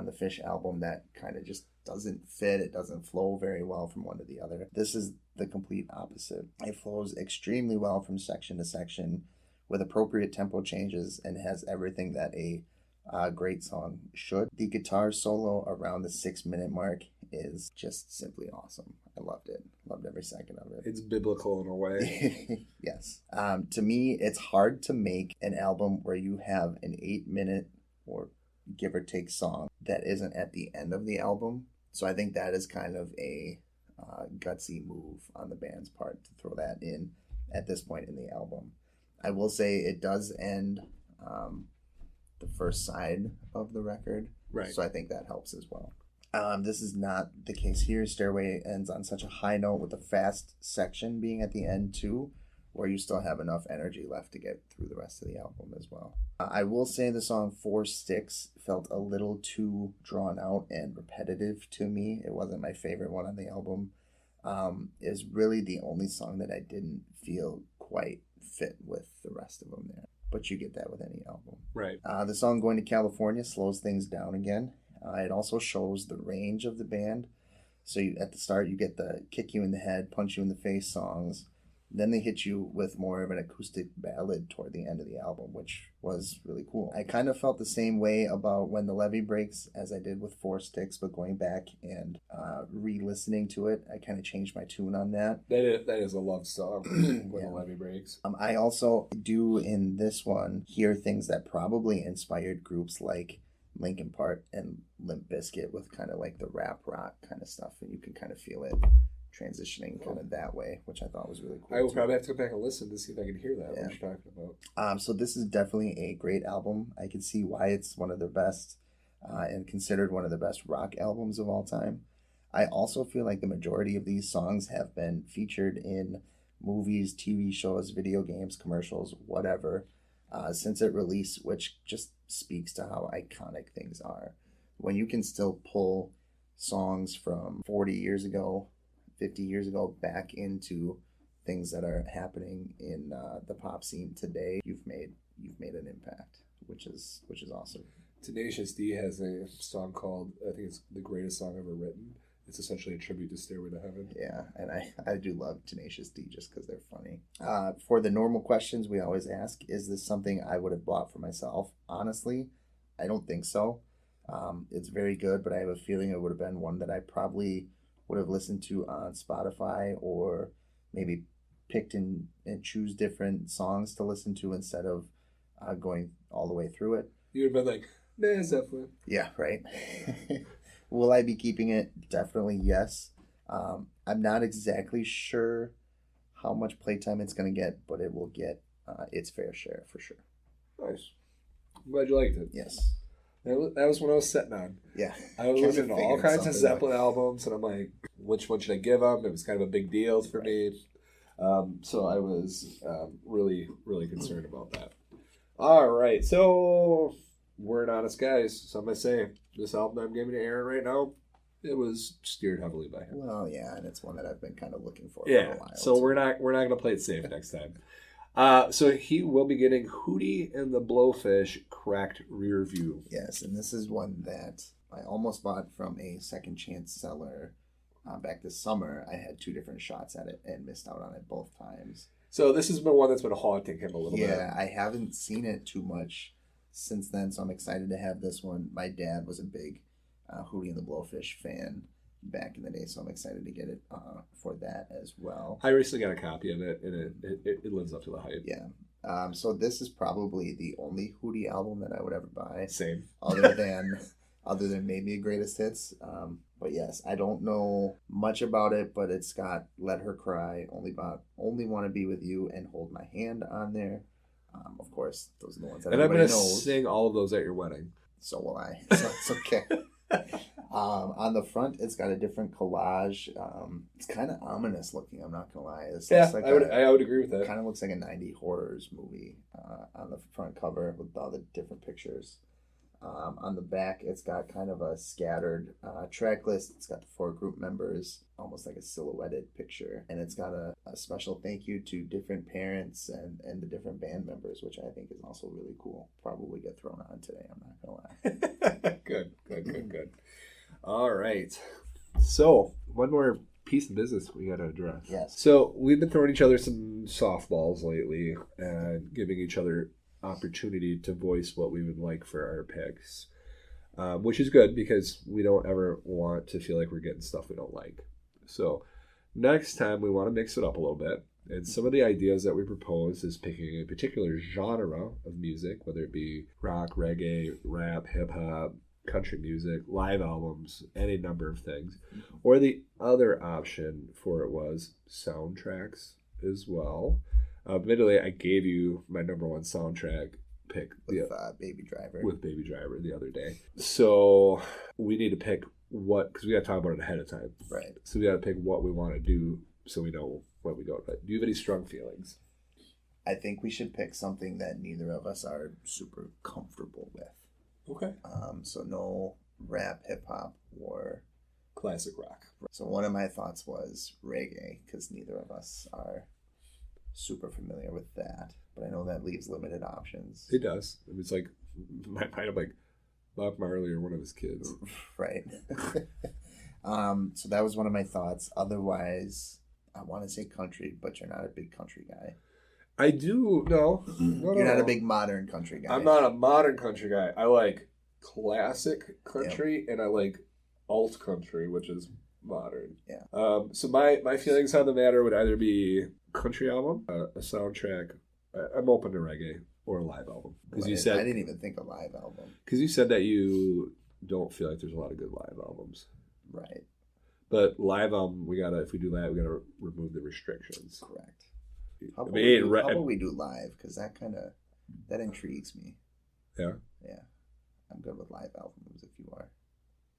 [SPEAKER 2] the Fish album that kind of just doesn't fit. It doesn't flow very well from one to the other. This is the complete opposite. It flows extremely well from section to section with appropriate tempo changes and has everything that a great song should. The guitar solo around the 6-minute mark is just simply awesome. I loved it. Loved every second of it.
[SPEAKER 1] It's biblical in a way.
[SPEAKER 2] Yes. To me, it's hard to make an album where you have an 8-minute or give or take song that isn't at the end of the album. So I think that is kind of a gutsy move on the band's part to throw that in at this point in the album. I will say it does end the first side of the record.
[SPEAKER 1] Right.
[SPEAKER 2] So I think that helps as well. This is not the case here. Stairway ends on such a high note with the fast section being at the end too, where you still have enough energy left to get through the rest of the album as well. I will say the song 4 Sticks felt a little too drawn out and repetitive to me. It wasn't my favorite one on the album. Is really the only song that I didn't feel quite fit with the rest of them there. But you get that with any album.
[SPEAKER 1] Right.
[SPEAKER 2] The song Going to California slows things down again. It also shows the range of the band. So at the start, you get the kick you in the head, punch you in the face songs. Then they hit you with more of an acoustic ballad toward the end of the album, which was really cool. I kind of felt the same way about When the Levee Breaks as I did with 4 Sticks, but going back and re-listening to it, I kind of changed my tune on that.
[SPEAKER 1] That is a love song, When the Levee Breaks.
[SPEAKER 2] I also do in this one hear things that probably inspired groups like Linkin Park and Limp Bizkit with kind of like the rap rock kind of stuff, and you can kind of feel it transitioning kind of that way, which I thought was really cool.
[SPEAKER 1] I will probably have to go back and listen to see if I can hear that,
[SPEAKER 2] Yeah.
[SPEAKER 1] what you're talking about.
[SPEAKER 2] So this is definitely a great album. I can see why it's one of their best and considered one of the best rock albums of all time. I also feel like the majority of these songs have been featured in movies, TV shows, video games, commercials, whatever, since it released, which just speaks to how iconic things are. When you can still pull songs from 40 years ago, 50 years ago back into things that are happening in the pop scene today, you've made an impact, which is awesome.
[SPEAKER 1] Tenacious D has a song called, I think it's the greatest song ever written. It's essentially a tribute to Stairway to Heaven.
[SPEAKER 2] Yeah, and I do love Tenacious D just because they're funny. For the normal questions we always ask, is this something I would have bought for myself? Honestly, I don't think so. It's very good, but I have a feeling it would have been one that I probably would have listened to on Spotify, or maybe picked and choose different songs to listen to instead of going all the way through it.
[SPEAKER 1] You would have been like, nah, it's that fun.
[SPEAKER 2] Yeah, right. Will I be keeping it? Definitely yes. I'm not exactly sure how much playtime it's going to get, but it will get its fair share for sure.
[SPEAKER 1] Nice. I'm glad you liked it.
[SPEAKER 2] Yes.
[SPEAKER 1] That was what I was sitting on.
[SPEAKER 2] Yeah.
[SPEAKER 1] I was
[SPEAKER 2] Trying
[SPEAKER 1] listening
[SPEAKER 2] to
[SPEAKER 1] to all
[SPEAKER 2] figure
[SPEAKER 1] kinds of
[SPEAKER 2] something out.
[SPEAKER 1] Zeppelin albums, and I'm like, which one should I give them? It was kind of a big deal for me. So I was really, really concerned about that. All right. So we're an honest guys. So I'm going to say this album I'm giving to Aaron right now, it was steered heavily by him.
[SPEAKER 2] Well, yeah, and it's one that I've been kind of looking for
[SPEAKER 1] Yeah.
[SPEAKER 2] a while.
[SPEAKER 1] So
[SPEAKER 2] too.
[SPEAKER 1] we're not going to play it safe next time. So he will be getting Hootie and the Blowfish Cracked Rear View.
[SPEAKER 2] Yes, and this is one that I almost bought from a second chance seller back this summer. I had 2 different shots at it and missed out on it both times.
[SPEAKER 1] So this has been one that's been haunting him a little bit.
[SPEAKER 2] Yeah, I haven't seen it too much since then, so I'm excited to have this one. My dad was a big Hootie and the Blowfish fan back in the day, so I'm excited to get it for that as well.
[SPEAKER 1] I recently got a copy of it, and it lives up to the hype.
[SPEAKER 2] Yeah, So this is probably the only Hootie album that I would ever buy,
[SPEAKER 1] Same.
[SPEAKER 2] other than maybe a Greatest Hits. But yes, I don't know much about it, but it's got "Let Her Cry," "Only Want to Be with You," and "Hold My Hand" on there. Of course, those are the ones that
[SPEAKER 1] And I'm
[SPEAKER 2] everybody
[SPEAKER 1] going to
[SPEAKER 2] knows.
[SPEAKER 1] sing all of those at your wedding.
[SPEAKER 2] So will I. So it's okay. On the front, it's got a different collage. It's kind of ominous looking. I'm not gonna lie. This
[SPEAKER 1] Yeah,
[SPEAKER 2] looks like
[SPEAKER 1] I would agree with that.
[SPEAKER 2] kind of looks like a '90s horrors movie on the front cover with all the different pictures. On the back, it's got kind of a scattered track list. It's got the 4 group members, almost like a silhouetted picture. And it's got a special thank you to different parents and the different band members, which I think is also really cool. Probably get thrown on today, I'm not going to lie.
[SPEAKER 1] Good. All right. So, one more piece of business we got to address.
[SPEAKER 2] Yes.
[SPEAKER 1] So, we've been throwing each other some softballs lately and giving each other opportunity to voice what we would like for our picks, which is good because we don't ever want to feel like we're getting stuff we don't like. So next time we want to mix it up a little bit, and some of the ideas that we propose is picking a particular genre of music, whether it be rock, reggae, rap, hip-hop, country music, live albums, any number of things. Or the other option for it was soundtracks as well. Admittedly, I gave you my number one soundtrack pick
[SPEAKER 2] With Baby Driver.
[SPEAKER 1] with Baby Driver the other day. So we need to pick what, because we got to talk about it ahead of time.
[SPEAKER 2] Right.
[SPEAKER 1] So we got to pick what we want to do so we know when we go. But do you have any strong feelings?
[SPEAKER 2] I think we should pick something that neither of us are super comfortable with.
[SPEAKER 1] Okay.
[SPEAKER 2] So no rap, hip hop, or
[SPEAKER 1] Classic rock.
[SPEAKER 2] So one of my thoughts was reggae, because neither of us are super familiar with that. But I know that leaves limited options.
[SPEAKER 1] It does. It's like, my mind, I'm like, Bob Marley or one of his kids.
[SPEAKER 2] Right. So that was one of my thoughts. Otherwise, I want to say country, but you're not a big country guy.
[SPEAKER 1] I do, no.
[SPEAKER 2] You're not a big modern country guy.
[SPEAKER 1] I'm not a modern country guy. I like classic country, and I like alt country, which is modern.
[SPEAKER 2] Yeah.
[SPEAKER 1] So my feelings on the matter would either be country album, a soundtrack. I'm open to reggae or a live album because
[SPEAKER 2] Right.
[SPEAKER 1] you said
[SPEAKER 2] I didn't even think a live album.
[SPEAKER 1] because you said that you don't feel like there's a lot of good live albums.
[SPEAKER 2] Right.
[SPEAKER 1] But live album, if we do that, we gotta remove the restrictions.
[SPEAKER 2] Correct. How about,
[SPEAKER 1] I mean,
[SPEAKER 2] how about we do live? Because that intrigues me.
[SPEAKER 1] Yeah.
[SPEAKER 2] Yeah. I'm good with live albums if you are.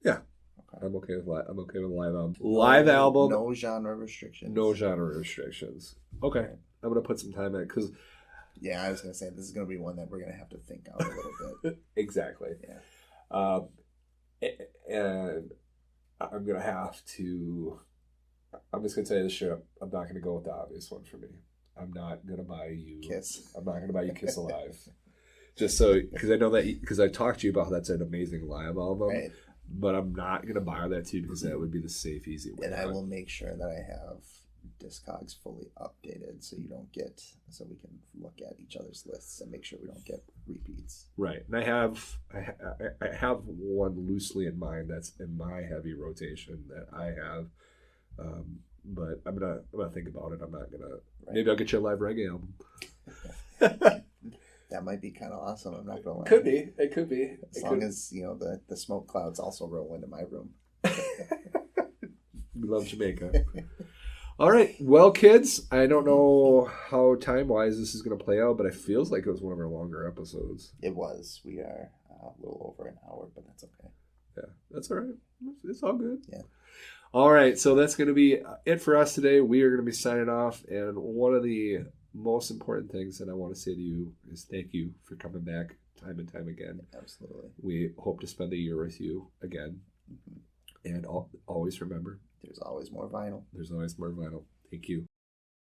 [SPEAKER 1] Yeah.
[SPEAKER 2] Okay.
[SPEAKER 1] I'm okay with live album. Live album.
[SPEAKER 2] No genre restrictions.
[SPEAKER 1] No genre restrictions. Okay.
[SPEAKER 2] Right.
[SPEAKER 1] I'm gonna put some time in it because
[SPEAKER 2] Yeah, I was gonna say this is gonna be one that we're gonna have to think out a little bit.
[SPEAKER 1] exactly.
[SPEAKER 2] Yeah.
[SPEAKER 1] And I'm gonna have to. I'm just gonna tell you this shit. I'm not gonna go with the obvious one for me. I'm not gonna buy you
[SPEAKER 2] Kiss.
[SPEAKER 1] I'm not gonna buy you Kiss Alive. Just so because I know that because I talked to you about how that's an amazing live album.
[SPEAKER 2] Right.
[SPEAKER 1] But I'm not gonna buy that to you because that would be the safe, easy way.
[SPEAKER 2] And I will make sure that I have Discogs fully updated so we can look at each other's lists and make sure we don't get repeats.
[SPEAKER 1] Right, and I have one loosely in mind that's in my heavy rotation that I have, but I'm gonna think about it. I'm not gonna.
[SPEAKER 2] Right.
[SPEAKER 1] Maybe I'll get you a live reggae album.
[SPEAKER 2] That might be kind of awesome. I'm not gonna lie.
[SPEAKER 1] Could be. It could be.
[SPEAKER 2] As long as the smoke clouds also roll into my room.
[SPEAKER 1] We love Jamaica. All right, well, kids, I don't know how time-wise this is going to play out, but it feels like it was one of our longer episodes.
[SPEAKER 2] It was. We are a little over an hour, but that's okay.
[SPEAKER 1] Yeah, that's all right. It's all good.
[SPEAKER 2] Yeah.
[SPEAKER 1] All right, so that's going to be it for us today. We are going to be signing off, and one of the most important things that I want to say to you is thank you for coming back time and time again.
[SPEAKER 2] Absolutely.
[SPEAKER 1] We hope to spend a year with you again. Mm-hmm. And always remember,
[SPEAKER 2] there's always more vinyl.
[SPEAKER 1] There's always more vinyl. Thank you.